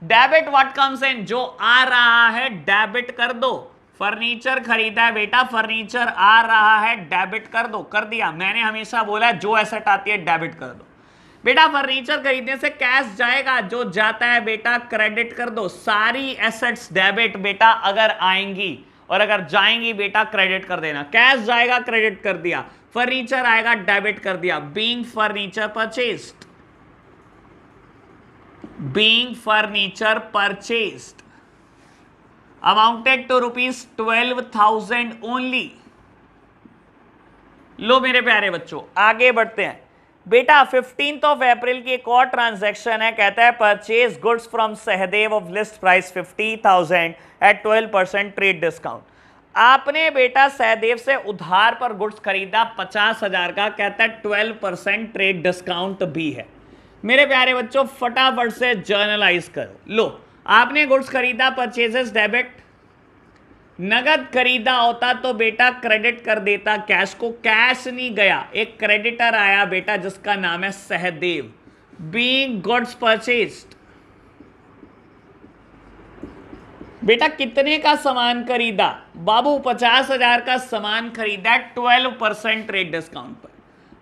debit what comes in, जो आ रहा है डेबिट कर दो। फर्नीचर खरीदा है बेटा, फर्नीचर आ रहा है डेबिट कर दो, कर दिया। मैंने हमेशा बोला है जो एसेट आती है डेबिट कर दो। बेटा फर्नीचर खरीदने से कैश जाएगा, जो जाता है बेटा क्रेडिट कर दो। सारी एसेट्स डेबिट बेटा अगर आएंगी, और अगर जाएंगी बेटा क्रेडिट कर देना। कैश जाएगा क्रेडिट कर दिया, फर्नीचर आएगा डेबिट कर दिया। Being furniture purchased, being furniture purchased amounted to ₹12,000 only. लो मेरे प्यारे बच्चों आगे बढ़ते हैं। बेटा 15th ऑफ अप्रैल की एक और ट्रांजैक्शन है, कहता है purchase goods from Sahdev off list price 50,000 at 12% trade discount. आपने बेटा सहदेव से उधार पर गुड्स खरीदा 50,000 का, कहता है 12% ट्रेड डिस्काउंट भी है। मेरे प्यारे बच्चों फटाफट से जर्नलाइज करो। लो आपने गुड्स खरीदा, परचेजेस डेबिट, नगद खरीदा होता तो बेटा क्रेडिट कर देता कैश को, कैश नहीं गया, एक क्रेडिटर आया बेटा जिसका नाम है सहदेव। बीइंग गुड्स परचेज्ड, बेटा कितने का सामान खरीदा बाबू, 50,000 का सामान खरीदा 12% ट्रेड डिस्काउंट पर।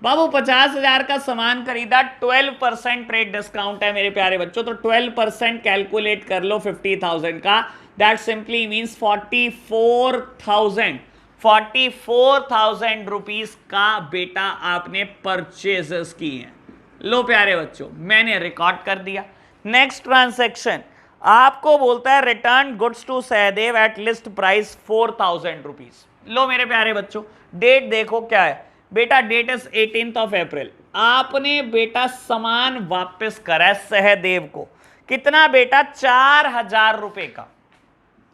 बाबू 50,000 का सामान खरीदा, 12% ट्रेड डिस्काउंट है मेरे प्यारे बच्चों, तो 12% कैलकुलेट कर लो 50,000 का, दैट सिंपली मीन्स 44,000 रुपीज का बेटा आपने परचेजेस की हैं। लो प्यारे बच्चों मैंने रिकॉर्ड कर दिया। नेक्स्ट ट्रांसैक्शन आपको बोलता है return goods to Sahdev at list price 4,000 rupees. लो मेरे प्यारे बच्चों डेट देखो क्या है बेटा, date is 18th of April. आपने बेटा सामान वापस करा सहदेव को, कितना बेटा, 4,000 रुपए का।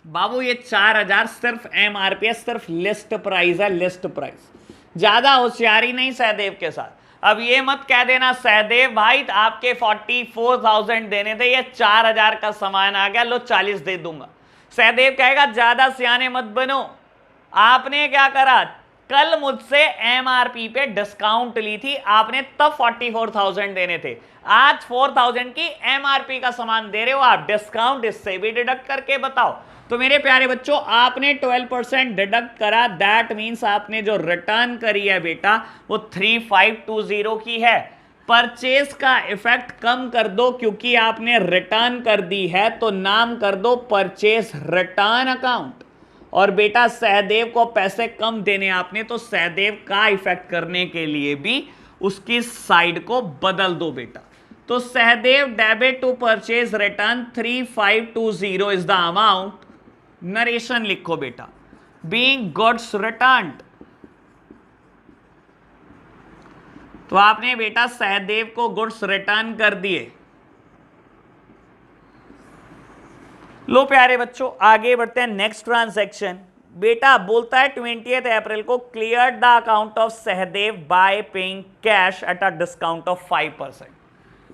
बाबू ये 4,000 सिर्फ एमआरपी है, सिर्फ लिस्ट प्राइस है, लिस्ट प्राइस, ज्यादा होशियारी नहीं सहदेव के साथ। अब ये मत कह देना सहदेव भाई आपके 44,000 देने थे, ये 4,000 का सामान आ गया, लो 40 दे दूंगा। सहदेव कहेगा ज्यादा सियाने मत बनो, आपने क्या करा कल मुझसे एमआरपी पे डिस्काउंट ली थी आपने, तब 44,000 देने थे, आज 4,000 की एमआरपी का सामान दे रहे हो आप, डिस्काउंट इससे भी डिडक्ट करके बताओ। तो मेरे प्यारे बच्चों आपने 12% डिडक्ट करा, दैट मींस आपने जो रिटर्न करी है बेटा वो 3520 की है। परचेज का इफेक्ट कम कर दो क्योंकि आपने रिटर्न कर दी है, तो नाम कर दो परचेज रिटर्न अकाउंट। और बेटा सहदेव को पैसे कम देने आपने, तो सहदेव का इफेक्ट करने के लिए भी उसकी साइड को बदल दो बेटा। तो Sahdev debit to purchase return 3520 is the amount. Narration लिखो बेटा, बीइंग गुड्स रिटर्न्ड। तो आपने बेटा सहदेव को गुड्स रिटर्न कर दिए। लो प्यारे बच्चों आगे बढ़ते हैं, नेक्स्ट ट्रांजैक्शन। बेटा बोलता है 20 अप्रैल को clear the account of Sahdev by paying cash at a discount of 5%।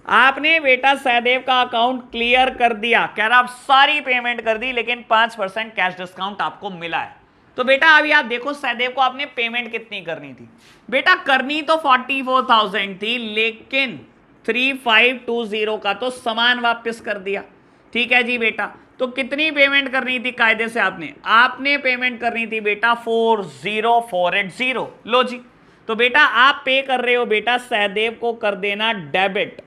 आपने बेटा सहदेव का अकाउंट क्लियर कर दिया, कह रहा आप सारी पेमेंट कर दी लेकिन 5% कैश डिस्काउंट आपको मिला है। तो बेटा अभी आप देखो सहदेव को आपने पेमेंट कितनी करनी थी, बेटा करनी तो 44,000 थी, लेकिन 3520 का तो सामान वापस कर दिया। ठीक है जी बेटा, तो कितनी पेमेंट करनी थी कायदे से आपने पेमेंट करनी थी बेटा 40480। लो जी, तो बेटा आप पे कर रहे हो बेटा सहदेव को कर देना डेबिट।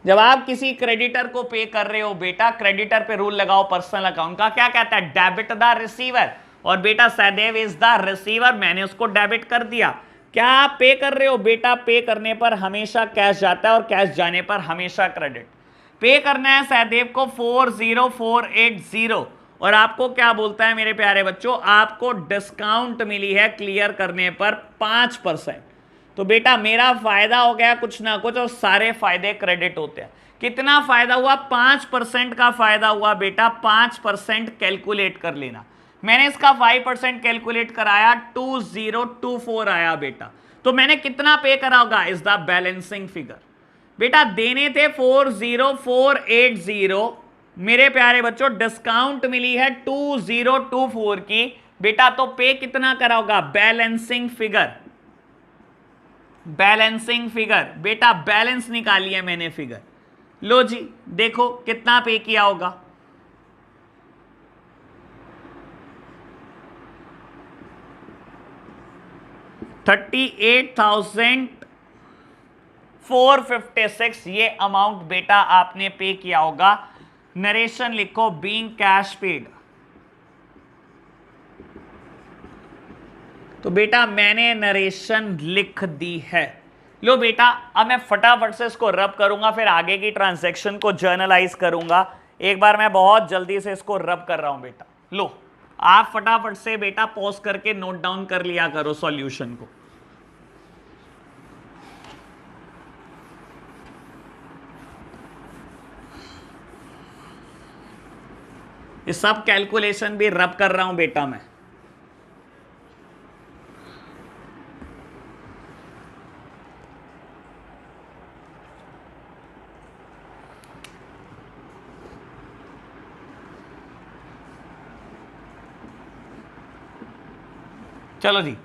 जब आप किसी क्रेडिटर को पे कर रहे हो बेटा, क्रेडिटर पे रूल लगाओ पर्सनल अकाउंट का, क्या कहता है, डेबिट द रिसीवर। और बेटा सहदेव इज द रिसीवर, मैंने उसको डेबिट कर दिया। क्या आप पे कर रहे हो बेटा, पे करने पर हमेशा कैश जाता है और कैश जाने पर हमेशा क्रेडिट। पे करना है सहदेव को 40480, और आपको क्या बोलता है मेरे प्यारे बच्चों, आपको डिस्काउंट मिली है क्लियर करने पर 5%। तो बेटा मेरा फायदा हो गया कुछ ना कुछ, और सारे फायदे क्रेडिट होते हैं। कितना फायदा हुआ, 5% का फायदा हुआ बेटा। 5% कैलकुलेट कर लेना, मैंने इसका 5% कैलकुलेट कराया, 2024 आया बेटा। तो मैंने कितना पे करा होगा, इज द बैलेंसिंग फिगर। बेटा देने थे 40480, मेरे प्यारे बच्चों डिस्काउंट मिली है 2024 की बेटा, तो पे कितना करा होगा, बैलेंसिंग फिगर। बैलेंसिंग फिगर बेटा, बैलेंस निकाली है मैंने फिगर। लो जी देखो कितना पे किया होगा, $38,456 ये अमाउंट बेटा आपने पे किया होगा। नरेशन लिखो, बीइंग कैश पेड। तो बेटा मैंने नरेशन लिख दी है। लो बेटा अब मैं फटाफट से इसको रब करूंगा, फिर आगे की ट्रांजैक्शन को जर्नलाइज करूंगा। एक बार मैं बहुत जल्दी से इसको रब कर रहा हूं बेटा। लो आप फटाफट से बेटा पॉज करके नोट डाउन कर लिया करो सॉल्यूशन को। ये सब कैलकुलेशन भी रब कर रहा हूं बेटा मैं। चलो जी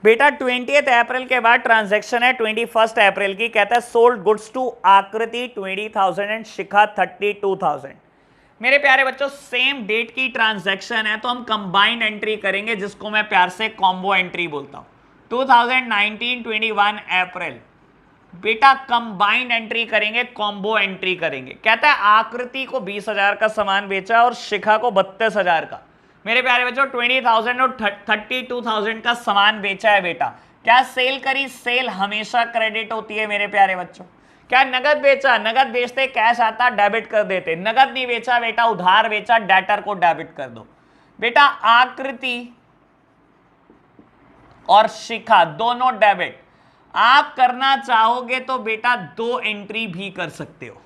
बेटा 20 अप्रैल के बाद ट्रांजैक्शन है 21 अप्रैल की, कहता है सोल्ड गुड्स टू आकृति 20,000 एंड शिखा 32,000। मेरे प्यारे बच्चों सेम डेट की ट्रांजैक्शन है, तो हम कंबाइंड एंट्री करेंगे जिसको मैं प्यार से कॉम्बो एंट्री बोलता हूं। 2019-21 अप्रैल बेटा कंबाइंड एंट्री करेंगे, कॉम्बो एंट्री करेंगे। कहता है आकृति को 20,000 का सामान बेचा और शिखा को 32,000 का। मेरे प्यारे बच्चों 20,000 और 32,000 का सामान बेचा है बेटा। क्या सेल करी, सेल हमेशा क्रेडिट होती है मेरे प्यारे बच्चों। क्या नगद बेचा, नगद बेचते कैश आता डेबिट कर देते, नगद नहीं बेचा बेटा उधार बेचा, डेटर को डेबिट कर दो। बेटा आकृति और शिखा दोनों डेबिट। आप करना चाहोगे तो बेटा दो एंट्री भी कर सकते हो,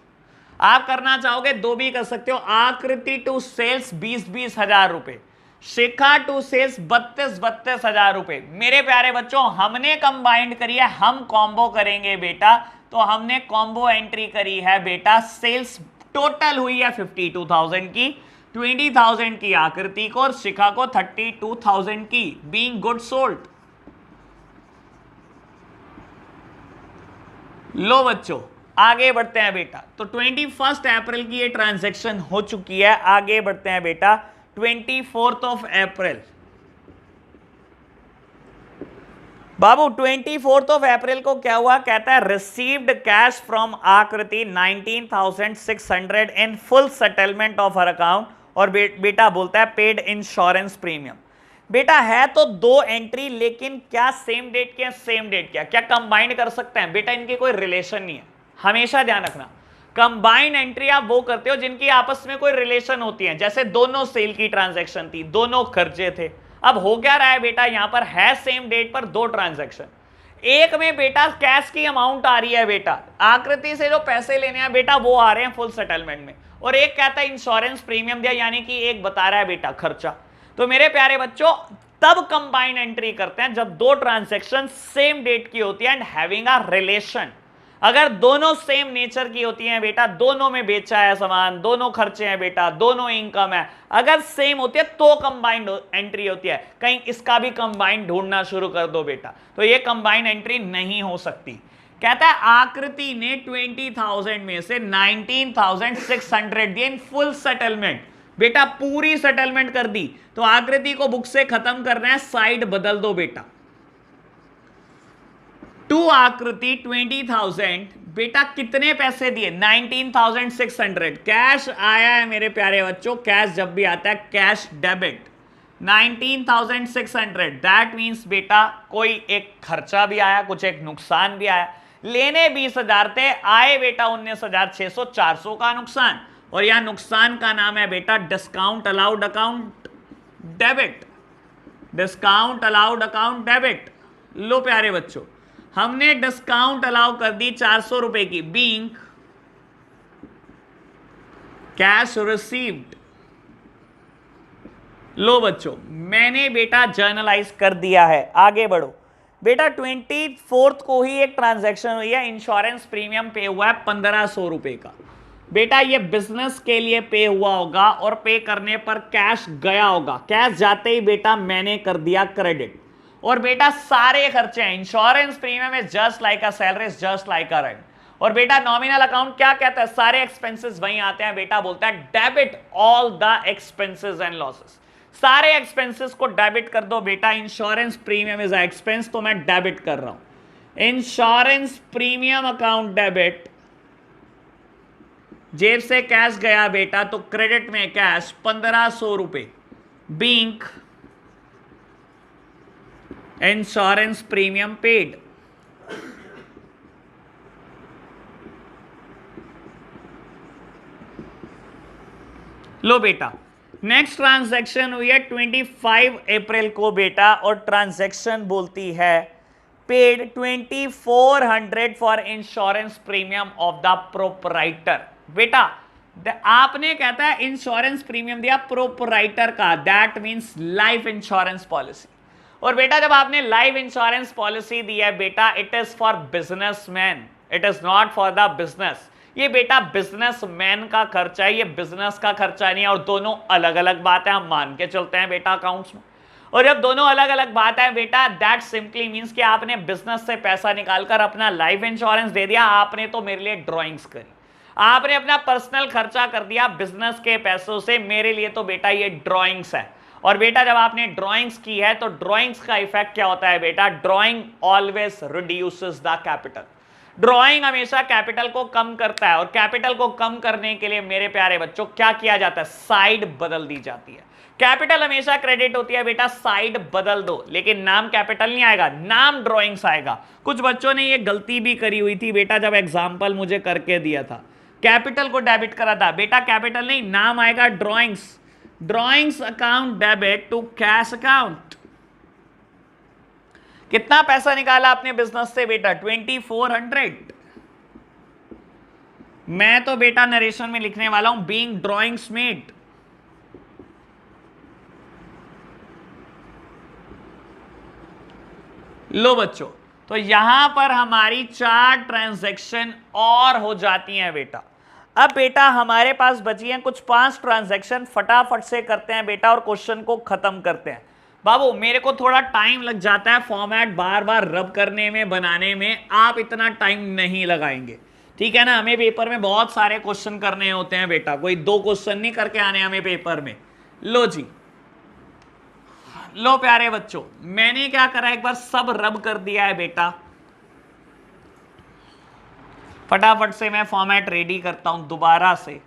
आप करना चाहोगे दो भी कर सकते हो। आकृति टू सेल्स 20-20 हजार रुपए, शिखा टू सेल्स 32-32 हजार रुपए। मेरे प्यारे बच्चों हमने कंबाइंड करी है, हम कॉम्बो करेंगे बेटा। तो हमने कॉम्बो एंट्री करी है बेटा, सेल्स टोटल हुई है 52,000 की, 20,000 की आकृति को और शिखा को 32,000 की, बीइंग गुड सोल्ड। लो बच्चों आगे बढ़ते हैं बेटा। तो 21 अप्रैल की ये ट्रांजैक्शन हो चुकी है। आगे बढ़ते हैं बेटा 24 अप्रैल। बाबू 24 अप्रैल को क्या हुआ, कहता है received cash from Aakriti 19,600 in full settlement of her account, और बेटा बोलता है पेड इंश्योरेंस प्रीमियम। बेटा है तो दो एंट्री, लेकिन क्या सेम डेट क्या, सेम डेट क्या कंबाइंड कर सकते हैं बेटा, इनकी कोई रिलेशन नहीं है। हमेशा ध्यान रखना कंबाइंड एंट्री आप वो करते हो जिनकी आपस में कोई रिलेशन होती है। जैसे दोनों सेल की ट्रांजैक्शन थी, दोनों खर्चे थे। अब हो क्या रहा है बेटा, यहां पर है सेम डेट पर दो ट्रांजैक्शन। एक में बेटा कैश की अमाउंट आ रही है बेटा, आकृति से जो पैसे लेने हैं बेटा वो आ रहे हैं फुल सेटलमेंट में, और एक कहता है इंश्योरेंस प्रीमियम दिया, यानी कि एक बता रहा है बेटा खर्चा। तो मेरे प्यारे बच्चों तब कंबाइंड एंट्री करते हैं जब दो ट्रांजैक्शन सेम डेट की होती है एंड हैविंग अ रिलेशन। अगर दोनों सेम नेचर की होती हैं बेटा, दोनों में बेचा है सामान, दोनों खर्चे हैं बेटा, दोनों इनकम है, अगर सेम होती है तो कंबाइंड एंट्री होती है। कहीं इसका भी कंबाइंड ढूंढना शुरू कर दो बेटा, तो ये कंबाइंड एंट्री नहीं हो सकती। कहता है आकृति ने 20,000 में से 19,600 दिए इन फुल सेटलमेंट। बेटा पूरी सेटलमेंट कर दी, तो आकृति को बुक से खत्म करना है, साइड बदल दो बेटा। टू आकृति 20,000 बेटा कितने पैसे दिए, 19,600 कैश आया है मेरे प्यारे बच्चों। कैश जब भी आता है कैश डेबिट 19,600, दैट मींस बेटा कोई एक खर्चा भी आया, कुछ एक नुकसान भी आया। लेने 20,000 थे, आए बेटा 19,600, 400 का नुकसान, और यहां नुकसान का नाम है बेटा discount allowed account debit, discount allowed account debit. लो प्यारे बच्चों हमने डिस्काउंट अलाउ कर दी 400 रुपए की, बीइंग कैश रिसीव्ड। लो बच्चों मैंने बेटा जर्नलाइज कर दिया है। आगे बढ़ो बेटा 24 को ही एक ट्रांजैक्शन हुई है, इंश्योरेंस प्रीमियम पे हुआ है 1,500 रुपए का। बेटा ये बिजनेस के लिए पे हुआ होगा और पे करने पर कैश गया होगा, कैश जाते ही बेटा मैंने कर दिया क्रेडिट। और बेटा सारे खर्चे हैं, insurance premium is just like a salary, is just like a rent. और बेटा नॉमिनल अकाउंट क्या कहता है, सारे एक्सपेंसेस वहीं आते हैं बेटा, बोलता है debit all the expenses and losses. सारे एक्सपेंसेस को डेबिट कर दो बेटा, insurance premium is a expense, तो मैं डेबिट कर रहा हूं। इंश्योरेंस प्रीमियम अकाउंट डेबिट, जेब से कैश गया बेटा तो क्रेडिट में कैश 1,500 रुपए, बीइंग इंश्योरेंस प्रीमियम पेड। लो बेटा नेक्स्ट ट्रांजैक्शन हुई है 25 अप्रैल को बेटा, और ट्रांजैक्शन बोलती है paid 2,400 for insurance premium of the proprietor. बेटा आपने कहता है इंश्योरेंस प्रीमियम दिया प्रोपराइटर का, that means life insurance policy. और बेटा जब आपने लाइफ इंश्योरेंस पॉलिसी दी है बेटा, it is for businessman, it is not for the business. ये बेटा बिजनेसमैन का खर्चा है, ये बिजनेस का खर्चा नहीं है, और दोनों अलग अलग बात है, हम मान के चलते हैं बेटा अकाउंट्स में। और जब दोनों अलग अलग बात है बेटा, दैट सिंपली मींस कि आपने बिजनेस से पैसा निकालकर अपना लाइफ इंश्योरेंस दे दिया, आपने तो मेरे लिए ड्रॉइंग्स करी, आपने अपना पर्सनल खर्चा कर दिया बिजनेस के पैसों से, मेरे लिए तो बेटा ये ड्रॉइंग्स है। और बेटा जब आपने ड्राइंग्स की है तो ड्राइंग्स का इफेक्ट क्या होता है बेटा, drawing always reduces the capital. Drawing हमेशा कैपिटल को कम करता है, और कैपिटल को कम करने के लिए मेरे प्यारे बच्चों क्या किया जाता है, साइड बदल दी जाती है। कैपिटल हमेशा क्रेडिट होती है बेटा, साइड बदल दो, लेकिन नाम कैपिटल नहीं आएगा, नाम ड्राइंग्स आएगा। कुछ बच्चों ने ये गलती भी करी हुई थी बेटा, जब एग्जाम्पल मुझे करके दिया था, कैपिटल को डेबिट करा था बेटा, कैपिटल नहीं नाम आएगा drawings, drawings account debit to cash account. कितना पैसा निकाला आपने बिजनेस से बेटा, 2,400। मैं तो बेटा नरेशन में लिखने वाला हूं बीइंग ड्राइंग्स मेड। लो बच्चों तो यहां पर हमारी 4 ट्रांजैक्शन और हो जाती हैं बेटा। अब बेटा हमारे पास बची हैं कुछ 5 ट्रांजैक्शन, फटाफट से करते हैं बेटा और क्वेश्चन को खत्म करते हैं। बाबू मेरे को थोड़ा टाइम लग जाता है फॉर्मेट बार बार रब करने में, बनाने में, आप इतना टाइम नहीं लगाएंगे, ठीक है ना। हमें पेपर में बहुत सारे क्वेश्चन करने होते हैं बेटा, कोई 2 क्वेश्चन नहीं करके आने हमें पेपर में। लो जी, लो प्यारे बच्चों, मैंने क्या करा, एक बार सब रब कर दिया है बेटा। फटाफट से मैं फॉर्मेट रेडी करता हूं दोबारा से।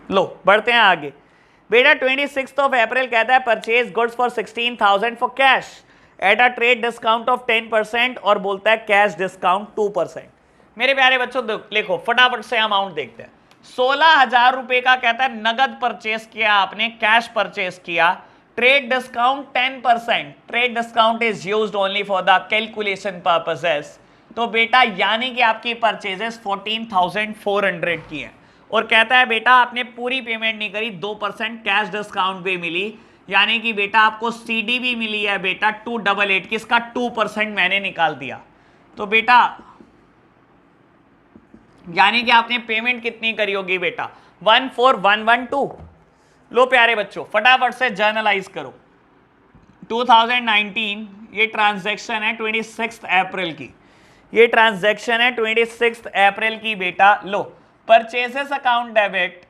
लो बढ़ते हैं आगे बेटा। 26 अप्रैल कहता है purchase goods for 16,000 for cash at a trade discount of 10% और बोलता है कैश डिस्काउंट 2%। मेरे प्यारे बच्चों लिखो फटाफट से अमाउंट देखते हैं। 16,000 रुपए का कहता है नगद परचेस किया आपने, कैश परचेस किया, trade discount 10%, trade discount is used only for the calculation purposes. तो बेटा यानी कि आपकी परचेजेस 14,400 की है और कहता है बेटा आपने पूरी पेमेंट नहीं करी, 2% कैश डिस्काउंट भी मिली, यानी कि बेटा आपको सीडी भी मिली है बेटा 288 की, इसका 2% मैंने निकाल दिया। तो बेटा यानी कि आपने पेमेंट कितनी करी होगी बेटा 14,112। लो प्यारे बच्चों फटाफट से जर्नलाइज करो। 2019 ये ट्रांजैक्शन है 26 अप्रैल की, ये ट्रांजैक्शन है 26 अप्रैल की बेटा। लो purchases account debit,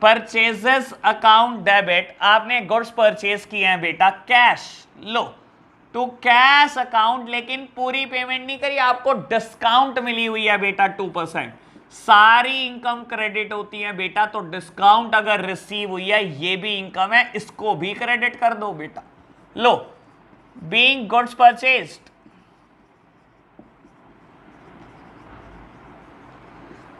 purchases account debit, आपने गुड्स परचेज किए हैं बेटा कैश, लो टू कैश अकाउंट, लेकिन पूरी पेमेंट नहीं करी, आपको डिस्काउंट मिली हुई है बेटा 2%। सारी इनकम क्रेडिट होती है बेटा, तो डिस्काउंट अगर रिसीव हुई है ये भी इनकम है, इसको भी क्रेडिट कर दो बेटा। लो बीइंग गुड्स परचेज्ड,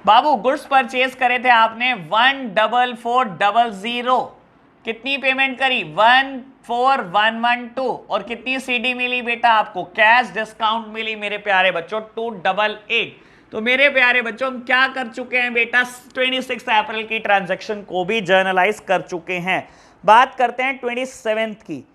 बाबू गुड्स परचेज करे थे आपने 14400, कितनी पेमेंट करी 14,112 और कितनी सीडी मिली बेटा आपको, कैश डिस्काउंट मिली मेरे प्यारे बच्चों 288। तो मेरे प्यारे बच्चों हम क्या कर चुके हैं बेटा 26 अप्रैल की ट्रांजैक्शन को भी जर्नलाइज कर चुके हैं। बात करते हैं 27 की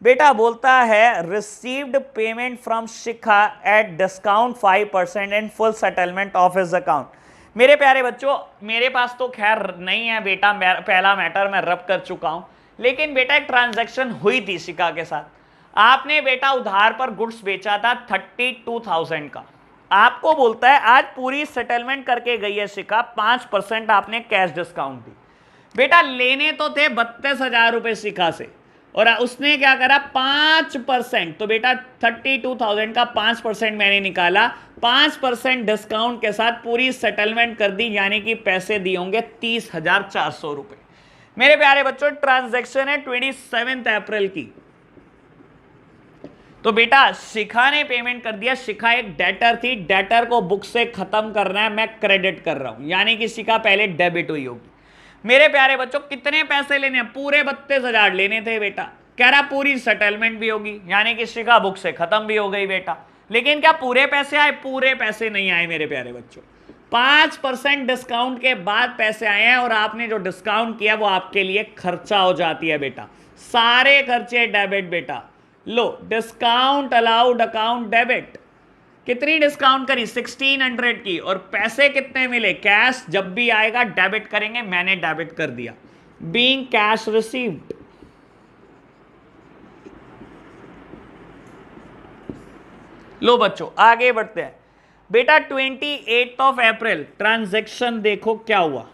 बेटा, बोलता है received payment from Shikha at discount 5% and full settlement of his account. मेरे प्यारे बच्चों मेरे पास तो खैर नहीं है बेटा, पहला मैटर मैं रब कर चुका हूं, लेकिन बेटा एक ट्रांजैक्शन हुई थी शिखा के साथ। आपने बेटा उधार पर गुड्स बेचा था 32,000 का, आपको बोलता है आज पूरी सेटलमेंट करके गई है शिखा, 5% आपने कैश डिस्काउंट दी। बेटा लेने तो थे 32,000 रुपए शिखा से और उसने क्या करा 5%, तो बेटा 32,000 का 5% मैंने निकाला, 5% डिस्काउंट के साथ पूरी सेटलमेंट कर दी, यानी कि पैसे दिए होंगे 30,400 रुपए। मेरे प्यारे बच्चों ट्रांजैक्शन है 27 अप्रैल की। तो बेटा शिखा ने पेमेंट कर दिया, शिखा एक डेटर थी, डेटर को बुक से खत्म करना है, मैं क्रेडिट कर रहा हूं, यानी कि शिखा पहले डेबिट हुई होगी। मेरे प्यारे बच्चों कितने पैसे लेने हैं, पूरे 32,000 लेने थे बेटा, कह रहा पूरी सेटलमेंट भी होगी, यानी कि शिखा बुक से खत्म भी हो गई बेटा। लेकिन क्या पूरे पैसे आए, पूरे पैसे नहीं आए मेरे प्यारे बच्चों, 5% डिस्काउंट के बाद पैसे आए हैं और आपने जो डिस्काउंट किया वो आपके लिए खर्चा हो जाती है बेटा, सारे खर्चे डेबिट बेटा। लो डिस्काउंट अलाउड अकाउंट डेबिट, कितनी डिस्काउंट करी 1600 की और पैसे कितने मिले, कैश जब भी आएगा डेबिट करेंगे, मैंने डेबिट कर दिया, बीइंग कैश रिसीव्ड। लो बच्चों आगे बढ़ते हैं बेटा। 28 अप्रैल ट्रांजैक्शन देखो क्या हुआ,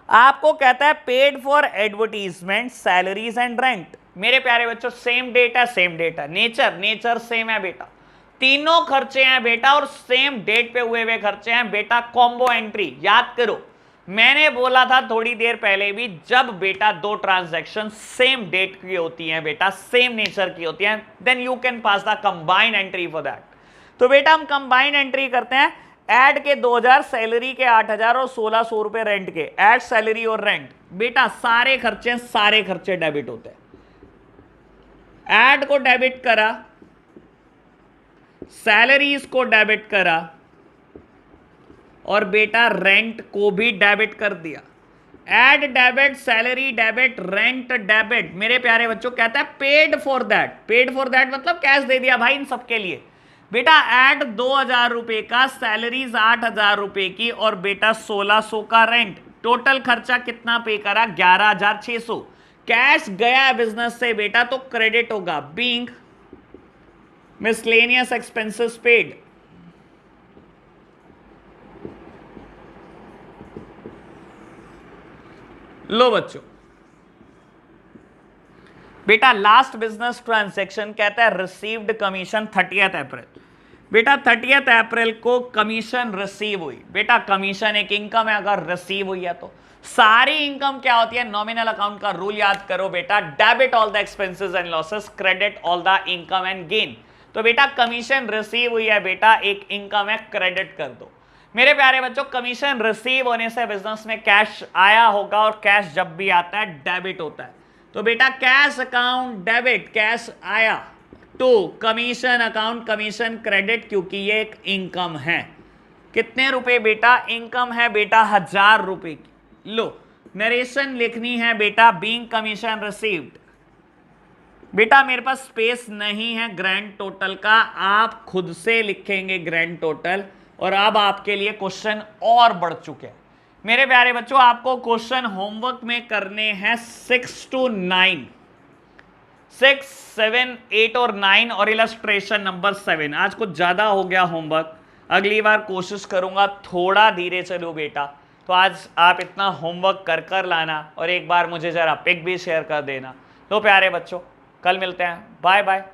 आपको कहता है paid for advertisement salaries and rent. मेरे प्यारे बच्चों सेम डेट है, सेम डेट है, नेचर सेम है बेटा, तीनों खर्चे हैं बेटा और सेम डेट पे हुए हुए खर्चे हैं बेटा, कॉम्बो एंट्री। याद करो मैंने बोला था थोड़ी देर पहले भी, जब बेटा दो ट्रांजैक्शन सेम डेट की होती हैं बेटा, सेम नेचर की होती हैं, then you can pass the combine entry for that. तो बेटा हम कंबाइन एंट्री करते हैं, ऐड के 2,000, सैलरी के 8,000 और 1,600 रुपए रेंट के, ऐड सैलरी और रेंट बेटा, सारे खर्चे डेबिट होते हैं। ऐड को डेबिट करा, सैलरीज को डेबिट करा और बेटा रेंट को भी डेबिट कर दिया। Ad debit, salary debit, rent debit. मेरे प्यारे बच्चों कहता है paid for that. Paid for that मतलब कैश दे दिया भाई इन सबके लिए। बेटा ऐड 2,000 रुपए का, सैलरीज 8,000 रुपए की और बेटा 1,600 का रेंट। टोटल खर्चा कितना पे करा? 11,600। कैश गया बिजनेस से बेटा तो क्रेडिट होगा। Being miscellaneous expenses paid. लो बच्चों बेटा लास्ट बिजनेस ट्रांजैक्शन कहता है रिसीव्ड कमीशन 30 अप्रैल। बेटा 30 अप्रैल को कमीशन रिसीव हुई। बेटा कमीशन एक इनकम है, अगर रिसीव हुई है तो सारी इनकम क्या होती है? नॉमिनल अकाउंट का रूल याद करो बेटा, debit all the expenses and losses, credit all the income and gain. तो बेटा कमीशन रिसीव हुई है बेटा, एक इनकम है, क्रेडिट कर दो। मेरे प्यारे बच्चों कमीशन रिसीव होने से बिजनेस में कैश आया होगा और कैश जब भी आता है डेबिट होता है। तो बेटा कैश अकाउंट डेबिट, कैश आया to commission account commission credit, क्योंकि ये एक इनकम है। कितने रुपए बेटा? इनकम है बेटा 1,000 रुपए की। लो नरेशन लिखनी है बेटा, बीइंग कमीशन रिसीव्ड। बेटा मेरे पास स्पेस नहीं है ग्रैंड टोटल का, आप खुद से लिखेंगे ग्रैंड टोटल। और अब आपके लिए क्वेश्चन और बढ़ चुके हैं मेरे प्यारे बच्चों। आपको क्वेश्चन होमवर्क में करने हैं 6 to 9, 6, 7, 8 और 9 और इलस्ट्रेशन नंबर 7। आज कुछ ज्यादा हो गया होमवर्क, अगली बार कोशिश करूंगा थोड़ा धीरे चलो बेटा। तो आज आप इतना होमवर्क कर कर लाना और एक बार मुझे जरा पिक भी शेयर कर देना। तो प्यारे बच्चों कल मिलते हैं, बाय बाय।